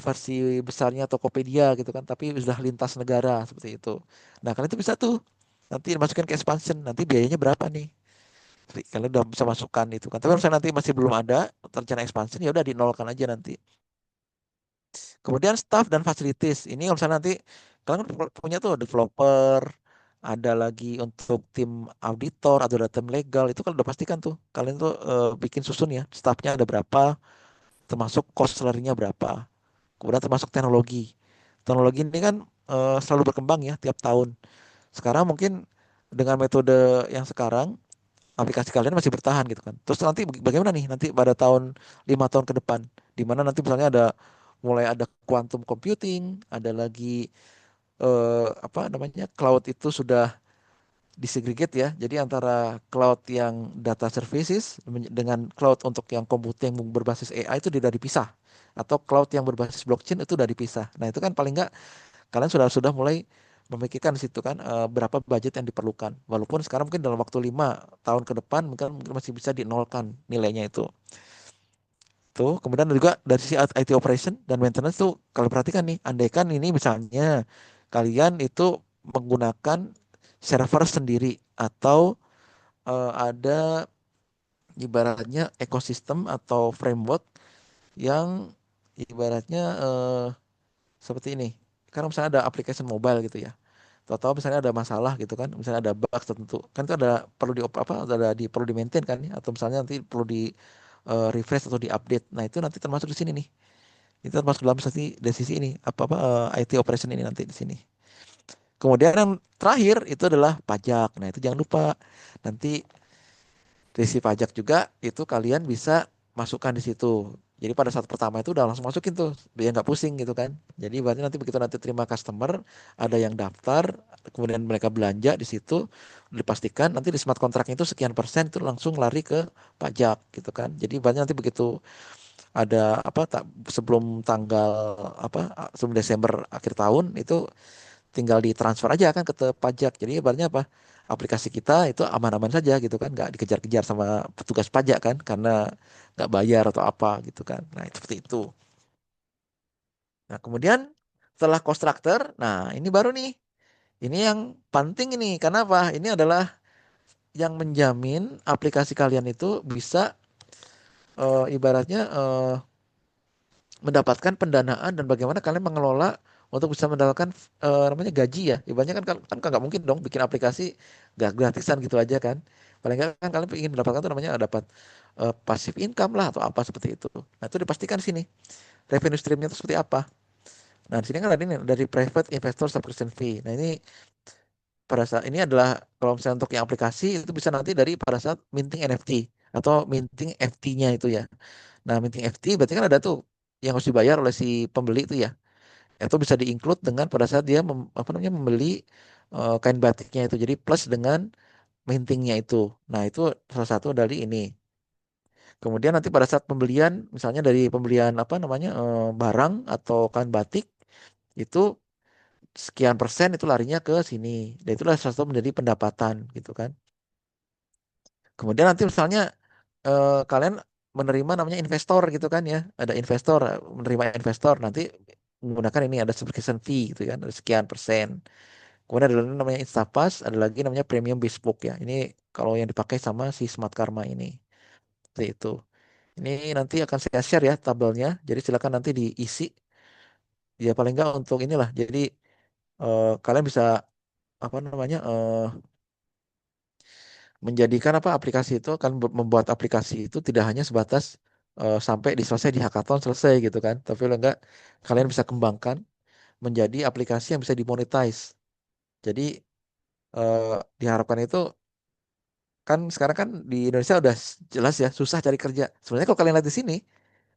versi besarnya Tokopedia gitu kan, tapi sudah lintas negara seperti itu. Nah, kalian itu bisa tuh nanti dimasukin ke expansion. Nanti biayanya berapa nih? Kalian udah bisa masukkan itu kan. Tapi misalnya nanti masih belum ada rencana expansion ya udah dinolkan aja nanti. Kemudian staff dan facilities. Ini kalau misalnya nanti kalian punya tuh developer, ada lagi untuk tim auditor atau ada tim legal, itu kan udah pastikan tuh. Kalian tuh bikin susun ya, staffnya ada berapa, termasuk cost salary-nya berapa. Kemudian termasuk teknologi. Teknologi ini kan selalu berkembang ya tiap tahun. Sekarang mungkin dengan metode yang sekarang aplikasi kalian masih bertahan gitu kan. Terus nanti bagaimana nih nanti pada 5 tahun ke depan, di mana nanti misalnya mulai ada quantum computing, ada lagi apa namanya cloud itu sudah disegregate ya. Jadi antara cloud yang data services dengan cloud untuk yang computing berbasis AI itu tidak dipisah. Atau cloud yang berbasis blockchain itu sudah dipisah. Nah itu kan paling nggak kalian sudah mulai memikirkan di situ kan berapa budget yang diperlukan. Walaupun sekarang mungkin dalam waktu 5 tahun ke depan mungkin masih bisa dinolkan nilainya itu. Tuh, kemudian juga dari sisi IT operation dan maintenance tuh kalau perhatikan nih, andaikan ini misalnya kalian itu menggunakan server sendiri atau ada ibaratnya ekosistem atau framework yang ibaratnya seperti ini. Karena misalnya ada application mobile gitu ya. Tahu-tahu misalnya ada masalah gitu kan, misalnya ada bug tertentu. Kan itu ada perlu di apa perlu di maintain kan ya, atau misalnya nanti perlu di refresh atau di update. Nah, itu nanti termasuk di sini nih. Itu termasuk dalam sisi dari sisi ini apa IT operation ini nanti di sini. Kemudian yang terakhir itu adalah pajak. Nah, itu jangan lupa nanti sisi pajak juga itu kalian bisa masukkan di situ. Jadi pada saat pertama itu udah langsung masukin tuh, biar nggak pusing gitu kan. Jadi berarti nanti begitu nanti terima customer, ada yang daftar, kemudian mereka belanja di situ, dipastikan nanti di smart contract itu sekian persen itu langsung lari ke pajak gitu kan. Jadi berarti nanti begitu ada apa tak sebelum tanggal sebelum Desember akhir tahun itu tinggal ditransfer aja kan ke pajak. Jadi ibaratnya apa? Aplikasi kita itu aman-aman saja gitu kan, nggak dikejar-kejar sama petugas pajak kan, karena nggak bayar atau apa gitu kan. Nah, itu seperti itu. Nah, kemudian setelah constructor, nah ini baru nih, ini yang penting ini. Karena apa? Ini adalah yang menjamin aplikasi kalian itu bisa ibaratnya mendapatkan pendanaan dan bagaimana kalian mengelola untuk bisa mendapatkan namanya gaji ya. Ibaratnya kan nggak mungkin dong bikin aplikasi nggak gratisan gitu aja kan. Paling nggak kan kalian ingin mendapatkan tuh namanya dapat passive income lah atau apa seperti itu. Nah, itu dipastikan di sini revenue streamnya itu seperti apa. Nah, di sini kan ada ini dari private investor subscription fee. Nah, ini pada saat ini adalah kalau misalnya untuk yang aplikasi itu bisa nanti dari pada saat minting NFT atau minting FT-nya itu ya. Nah, minting FT berarti kan ada tuh yang harus dibayar oleh si pembeli itu ya. Itu bisa di-include dengan pada saat dia membeli kain batiknya itu. Jadi plus dengan mintingnya itu. Nah, itu salah satu dari ini. Kemudian nanti pada saat pembelian, misalnya dari pembelian barang atau kain batik itu sekian persen itu larinya ke sini. Dan itulah salah satu menjadi pendapatan gitu kan. Kemudian nanti misalnya kalian menerima namanya investor gitu kan ya. Ada investor, menerima investor nanti menggunakan ini ada subscription fee gitu kan, ada sekian persen. Kemudian ada lagi namanya Instapass, ada lagi namanya Premium Bespoke ya. Ini kalau yang dipakai sama si Smart Karma ini. Seperti itu. Ini nanti akan saya share ya tabelnya. Jadi silakan nanti diisi. Ya paling enggak untuk inilah. Jadi kalian bisa menjadikan aplikasi itu akan membuat aplikasi itu tidak hanya sebatas sampai selesai di hackathon selesai gitu kan. Tapi paling enggak kalian bisa kembangkan menjadi aplikasi yang bisa dimonetize. Jadi eh, diharapkan itu kan sekarang kan di Indonesia udah jelas ya susah cari kerja. Sebenarnya kalau kalian lihat di sini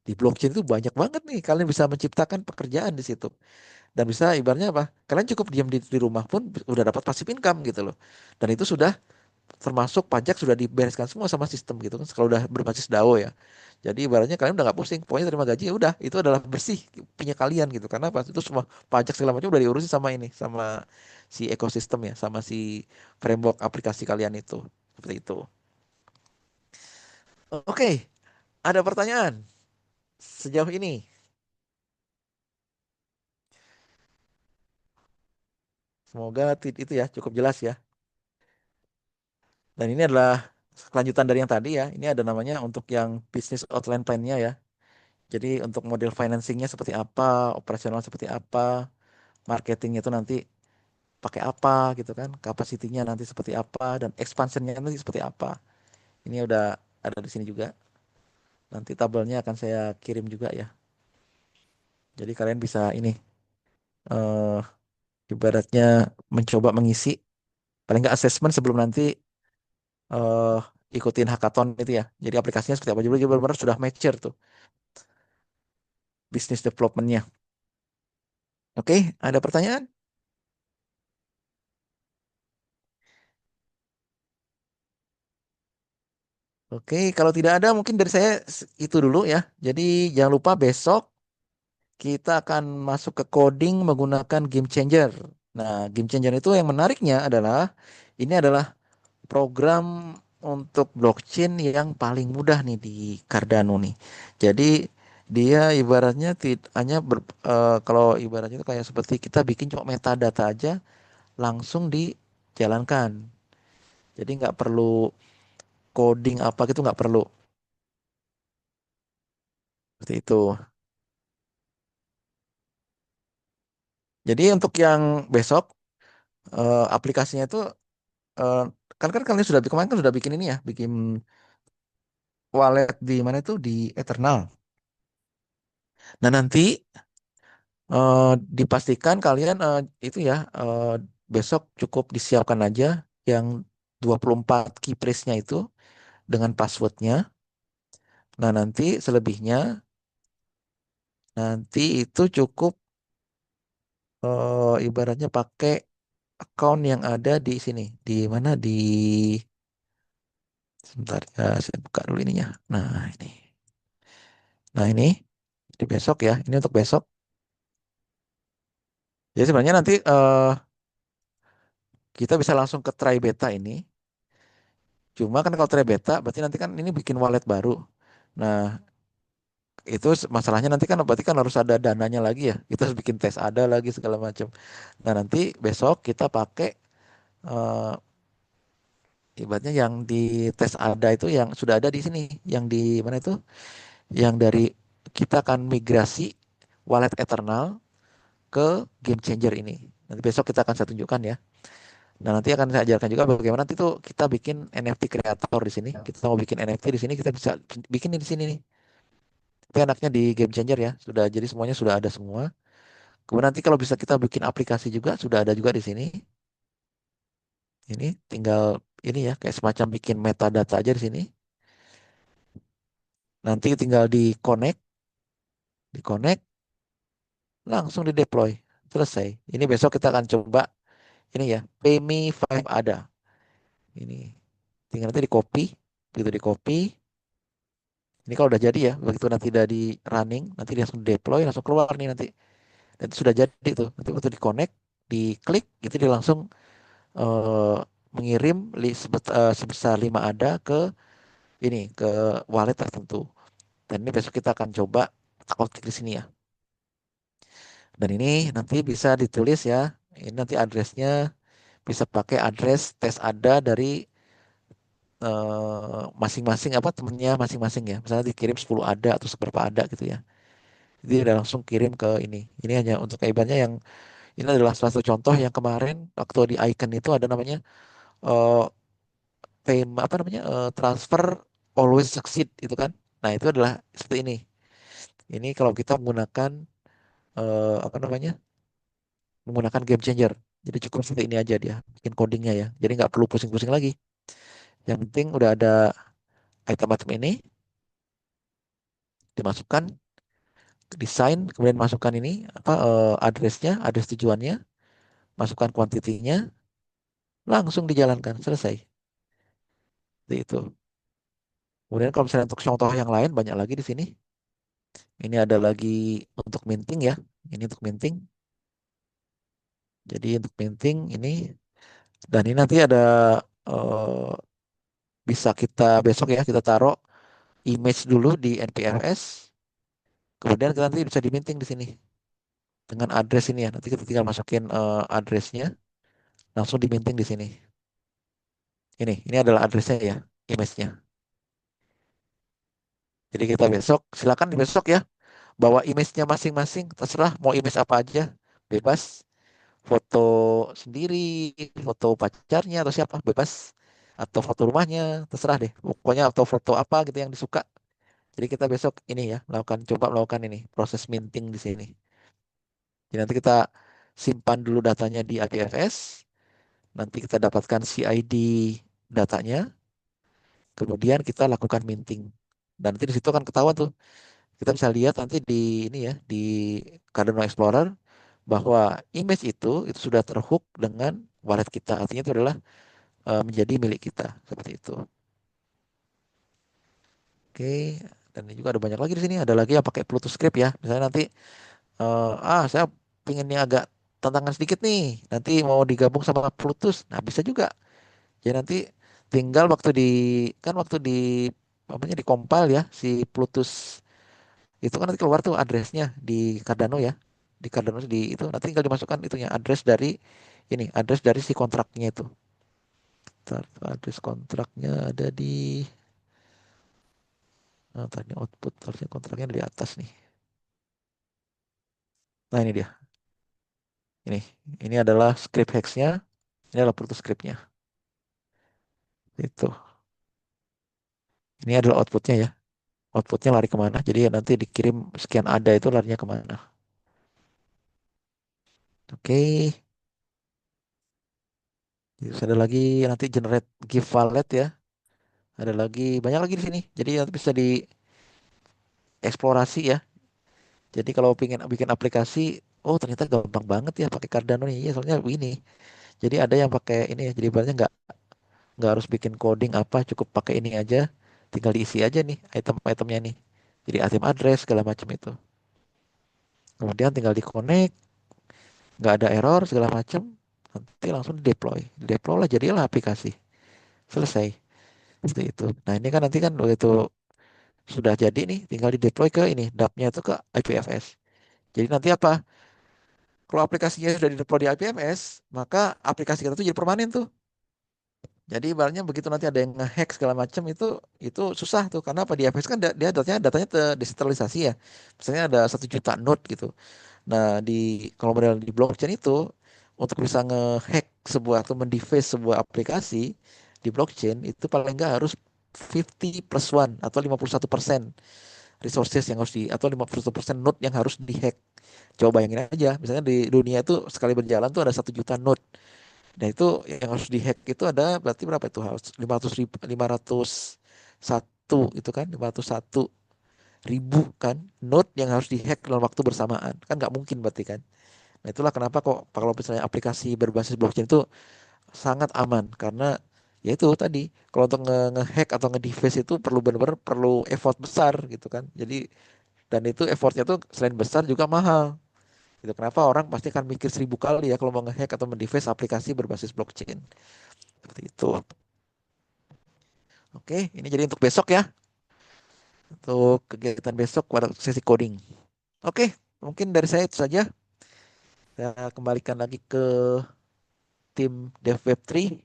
di blockchain itu banyak banget nih kalian bisa menciptakan pekerjaan di situ dan bisa ibaratnya apa? Kalian cukup diam di rumah pun udah dapat passive income gitu loh. Dan itu sudah termasuk pajak sudah dibereskan semua sama sistem gitu kan kalau udah berbasis DAO ya. Jadi ibaratnya kalian udah nggak pusing, pokoknya terima gaji ya udah itu adalah bersih punya kalian gitu. Karena apa? Itu semua pajak segala macam udah diurusin sama ini, sama si ekosistem ya, sama si framework aplikasi kalian itu. Seperti itu. Oke, ada pertanyaan sejauh ini? Semoga itu ya cukup jelas ya. Dan ini adalah kelanjutan dari yang tadi ya. Ini ada namanya untuk yang bisnis outline plan-nya ya. Jadi untuk model financingnya seperti apa, operasional seperti apa, marketingnya itu nanti pakai apa gitu kan, kapasitinya nanti seperti apa, dan expansionnya nanti seperti apa. Ini udah ada di sini juga. Nanti tabelnya akan saya kirim juga ya. Jadi kalian bisa ini eh ibaratnya mencoba mengisi paling nggak assessment sebelum nanti eh ikutin hackathon itu ya. Jadi aplikasinya seperti apa. Jadi benar-benar sudah mature tuh bisnis development-nya. Oke, ada pertanyaan? Oke, kalau tidak ada mungkin dari saya itu dulu ya. Jadi jangan lupa besok kita akan masuk ke coding menggunakan game changer. Nah, Game Changer itu yang menariknya adalah ini adalah program untuk blockchain yang paling mudah nih di Cardano nih. Jadi dia ibaratnya hanya kalau ibaratnya itu kayak seperti kita bikin cuma metadata aja langsung dijalankan. Jadi nggak perlu coding apa gitu nggak perlu seperti itu. Jadi untuk yang besok aplikasinya itu eh, kan kalian sudah kemarin kan sudah bikin ini ya, bikin wallet di mana itu di Eternal. Nah nanti dipastikan kalian itu ya besok cukup disiapkan aja yang 24 key phrase-nya itu dengan passwordnya. Nah nanti selebihnya nanti itu cukup ibaratnya pakai account yang ada di sini. Di mana di sebentar ya saya buka dulu ininya. Nah ini. Nah ini di besok ya. Ini untuk besok. Jadi sebenarnya nanti kita bisa langsung ke try beta ini. Cuma kan kalau try beta berarti nanti kan ini bikin wallet baru. Nah, itu masalahnya nanti kan berarti kan harus ada dananya lagi ya. Kita harus bikin tes ada lagi segala macam. Nah, nanti besok kita pakai eh, ibaratnya yang di tes ada itu yang sudah ada di sini, yang di mana itu? Yang dari kita akan migrasi wallet Eternal ke Game Changer ini. Nanti besok kita akan saya tunjukkan ya. Nah, nanti akan saya ajarkan juga bagaimana nanti tuh kita bikin NFT kreator di sini. Kita mau bikin NFT di sini kita bisa bikin di sini nih. Tapi enaknya di Game Changer ya. Sudah jadi semuanya sudah ada semua. Kemudian nanti kalau bisa kita bikin aplikasi juga sudah ada juga di sini. Ini tinggal ini ya kayak semacam bikin metadata aja di sini. Nanti tinggal di connect langsung di deploy. Selesai. Ini besok kita akan coba ini ya, PayMe 5 ada. Ini tinggal nanti di copy, begitu di copy. Ini kalau udah jadi ya, begitu nanti udah di running, nanti dia langsung deploy, langsung keluar nih nanti. Dan itu sudah jadi tuh. Nanti waktu di connect, diklik, itu dia langsung eh, mengirim sebesar 5 ada ke ini ke wallet tertentu. Dan ini besok kita akan coba klik di sini ya. Dan ini nanti bisa ditulis ya. Ini nanti addressnya bisa pakai address tes ada dari masing-masing apa temennya masing-masing ya. Misalnya dikirim 10 ada atau seberapa ada gitu ya. Jadi udah langsung kirim ke ini. Ini hanya untuk kaibannya yang ini adalah salah satu contoh yang kemarin waktu di icon itu ada namanya eh apa namanya transfer always succeed itu kan. Nah, itu adalah seperti ini. Ini kalau kita menggunakan apa namanya? Menggunakan game changer. Jadi cukup seperti ini aja dia bikin codingnya ya. Jadi nggak perlu pusing-pusing lagi. Yang penting udah ada item-item ini dimasukkan, desain, kemudian masukkan ini apa addressnya, address tujuannya, masukkan kuantitinya, langsung dijalankan selesai. Seperti itu. Kemudian kalau misalnya untuk contoh yang lain banyak lagi di sini. Ini ada lagi untuk minting ya. Ini untuk minting. Jadi untuk minting ini dan ini nanti ada eh, bisa kita besok ya kita taruh image dulu di NPFS. Kemudian kita nanti bisa diminting di sini dengan address ini ya. Nanti kita tinggal masukin addressnya, langsung diminting di sini. Ini adalah addressnya ya, image-nya. Jadi kita besok silakan di besok ya bawa image-nya masing-masing, terserah mau image apa aja, bebas. Foto sendiri, foto pacarnya atau siapa, bebas. Atau foto rumahnya, terserah deh. Pokoknya atau foto apa gitu yang disuka. Jadi kita besok ini ya, coba melakukan ini, proses minting di sini. Jadi nanti kita simpan dulu datanya di ADFS, nanti kita dapatkan CID datanya, kemudian kita lakukan minting. Dan nanti di situ akan ketahuan tuh, kita bisa lihat nanti di ini ya, di Cardano Explorer bahwa image itu sudah terhook dengan wallet kita. Artinya itu adalah menjadi milik kita seperti itu. Oke, dan ini juga ada banyak lagi di sini. Ada lagi yang pakai Pluto Script ya. Misalnya nanti saya pengennya agak tantangan sedikit nih. Nanti mau digabung sama Plutus. Nah, bisa juga. Jadi nanti tinggal waktu di apanya di compile ya si Plutus itu kan nanti keluar tuh addressnya di Cardano ya. Di Cardano di itu nanti tinggal dimasukkan itunya address dari si kontraknya itu. Ntar, address kontraknya ada di tadi output harusnya kontraknya ada di atas nih. Nah, ini dia. Ini. Ini adalah script hexnya. Ini adalah Plutus scriptnya. Itu. Ini adalah outputnya ya. Outputnya lari kemana? Jadi nanti dikirim sekian ada itu larinya kemana? Oke. Terus ada lagi nanti generate give wallet ya. Ada lagi banyak lagi di sini. Jadi nanti bisa dieksplorasi ya. Jadi kalau pengen bikin aplikasi, oh ternyata gampang banget ya pakai Cardano nih. Iya soalnya begini. Jadi ada yang pakai ini ya. Jadi ibaratnya nggak harus bikin coding apa, cukup pakai ini aja. Tinggal diisi aja nih item-itemnya nih. Jadi item address segala macam itu. Kemudian tinggal di connect, nggak ada error segala macam. Nanti langsung deploy. Deploy lah jadilah aplikasi. Selesai. Seperti itu. Nah ini kan nanti kan begitu sudah jadi nih, tinggal di deploy ke ini, dApp-nya itu ke IPFS. Jadi nanti apa? Kalau aplikasinya sudah di deploy di IPFS, maka aplikasi kita tuh jadi permanen tuh. Jadi ibaratnya begitu nanti ada yang ngehack segala macam itu susah tuh karena apa di IPFS kan dia datanya desentralisasi ya. Misalnya ada 1 juta node gitu. Nah, kalau model di blockchain itu untuk bisa ngehack sebuah atau mendeface sebuah aplikasi di blockchain itu paling nggak harus 50+1 atau 51% resources yang harus atau 51% node yang harus dihack. Coba bayangin aja, misalnya di dunia itu sekali berjalan tuh ada 1 juta node. Dan itu yang harus dihack itu ada berarti berapa itu harus 501 itu kan 501 ribu kan node yang harus dihack dalam waktu bersamaan kan nggak mungkin berarti kan. Nah itulah kenapa kok kalau misalnya aplikasi berbasis blockchain itu sangat aman karena ya itu tadi kalau untuk ngehack atau nge-deface itu perlu benar-benar perlu effort besar gitu kan. Jadi dan itu effortnya tuh selain besar juga mahal. Itu kenapa orang pasti akan mikir 1.000 kali ya kalau mau ngehack atau mendeface aplikasi berbasis blockchain. Seperti itu. Oke, ini jadi untuk besok ya. Untuk kegiatan besok pada sesi coding. Oke, mungkin dari saya itu saja. Saya kembalikan lagi ke tim Dev Web 3.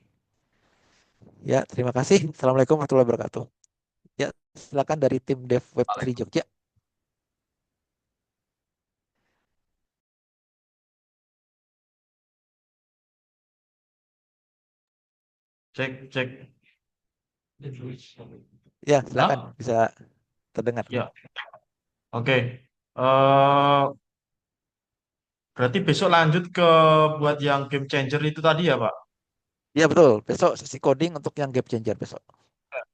Ya, terima kasih. Assalamualaikum warahmatullahi wabarakatuh. Ya, silakan dari tim Dev Web 3 Jogja. Cek, cek. Ya, silakan Hah? bisa terdengar. Ya, oke. Eh, berarti besok lanjut ke buat yang game changer itu tadi ya, Pak? Ya, betul. Besok sesi coding untuk yang game changer besok.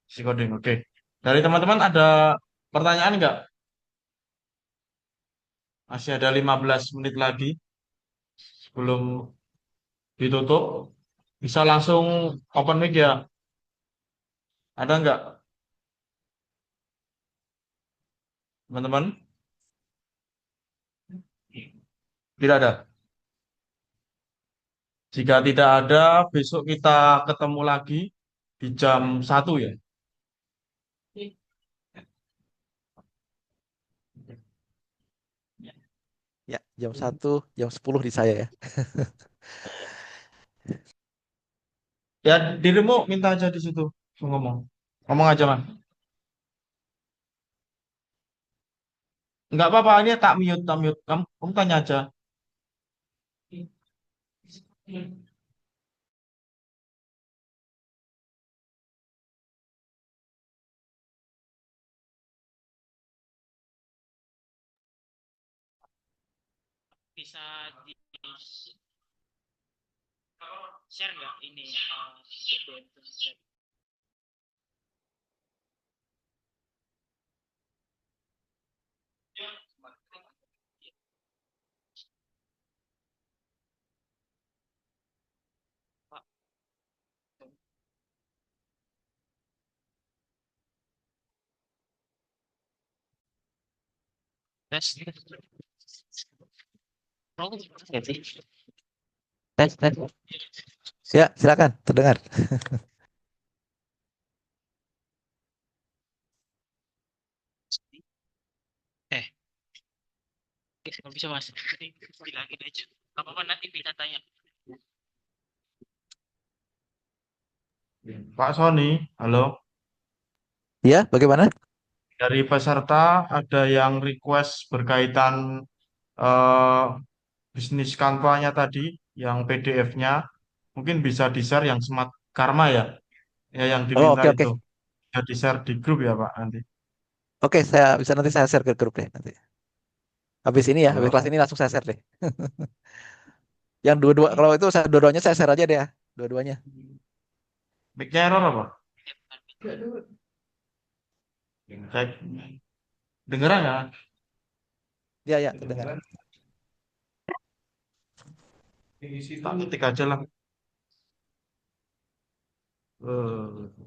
Si coding, oke. Dari teman-teman ada pertanyaan nggak? Masih ada 15 menit lagi sebelum ditutup. Bisa langsung open mic ya. Ada nggak, teman-teman? Tidak ada. Jika tidak ada, besok kita ketemu lagi di jam 1 ya. Ya, jam 10 di saya ya. Ya, dirimu minta aja di situ. Ngomong. Ngomong aja, Mas. Nggak apa-apa, ini tak mute, tak mute. Kamu tanya aja. Bisa di share nggak ini BBM tadi? Pak, tes. Kamu nggak sih? Tes, tes. Silakan, terdengar. Eh, nggak bisa mas. Bilangin aja. Apa-apa nanti bisa tanya. Pak Sony, halo. Ya, bagaimana? Dari peserta ada yang request berkaitan eh, bisnis kanvanya tadi, yang PDF-nya. Mungkin bisa di-share yang Smart Karma ya, ya yang Oh, diminta oke, oke. itu. Bisa di-share di grup ya Pak nanti. Oke, nanti saya share ke grup deh nanti. Habis ini ya, habis Halo. kelas ini langsung saya share deh. Yang dua-dua, kalau itu dua-duanya saya share aja deh ya, dua-duanya. Mic-nya error apa? Cek. Dengeran ya? Ya, ya, terdengar. Tak ketik aja lah. Eh,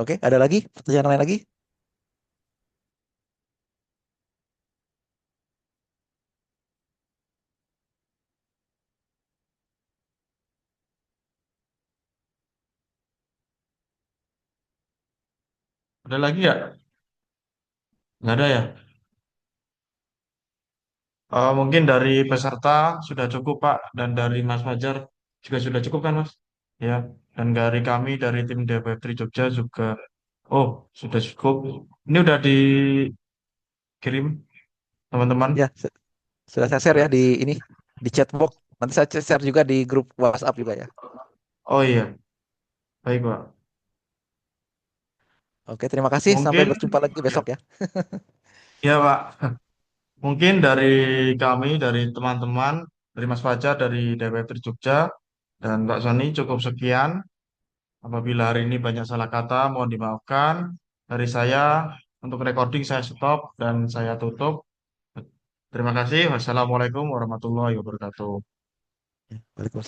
Oke, ada lagi? Pertanyaan lain lagi? ada lagi ya? Nggak ada ya? Mungkin dari peserta sudah cukup Pak, dan dari Mas Fajar juga sudah cukup kan Mas? Ya, dan dari kami dari tim DP3 Jogja juga, oh sudah cukup. Ini udah dikirim teman-teman. Ya, sudah saya share ya di ini di chat box. Nanti saya share juga di grup WhatsApp juga ya. Oh iya, baik Pak. Oke, terima kasih. Sampai Mungkin berjumpa lagi ya, besok ya. ya Pak. Mungkin dari kami, dari teman-teman, dari Mas Fajar, dari DP3 Jogja, dan Mbak Sony cukup sekian. Apabila hari ini banyak salah kata, mohon dimaafkan. Dari saya, untuk recording saya stop dan saya tutup. Terima kasih. Wassalamualaikum warahmatullahi wabarakatuh. Waalaikumsalam.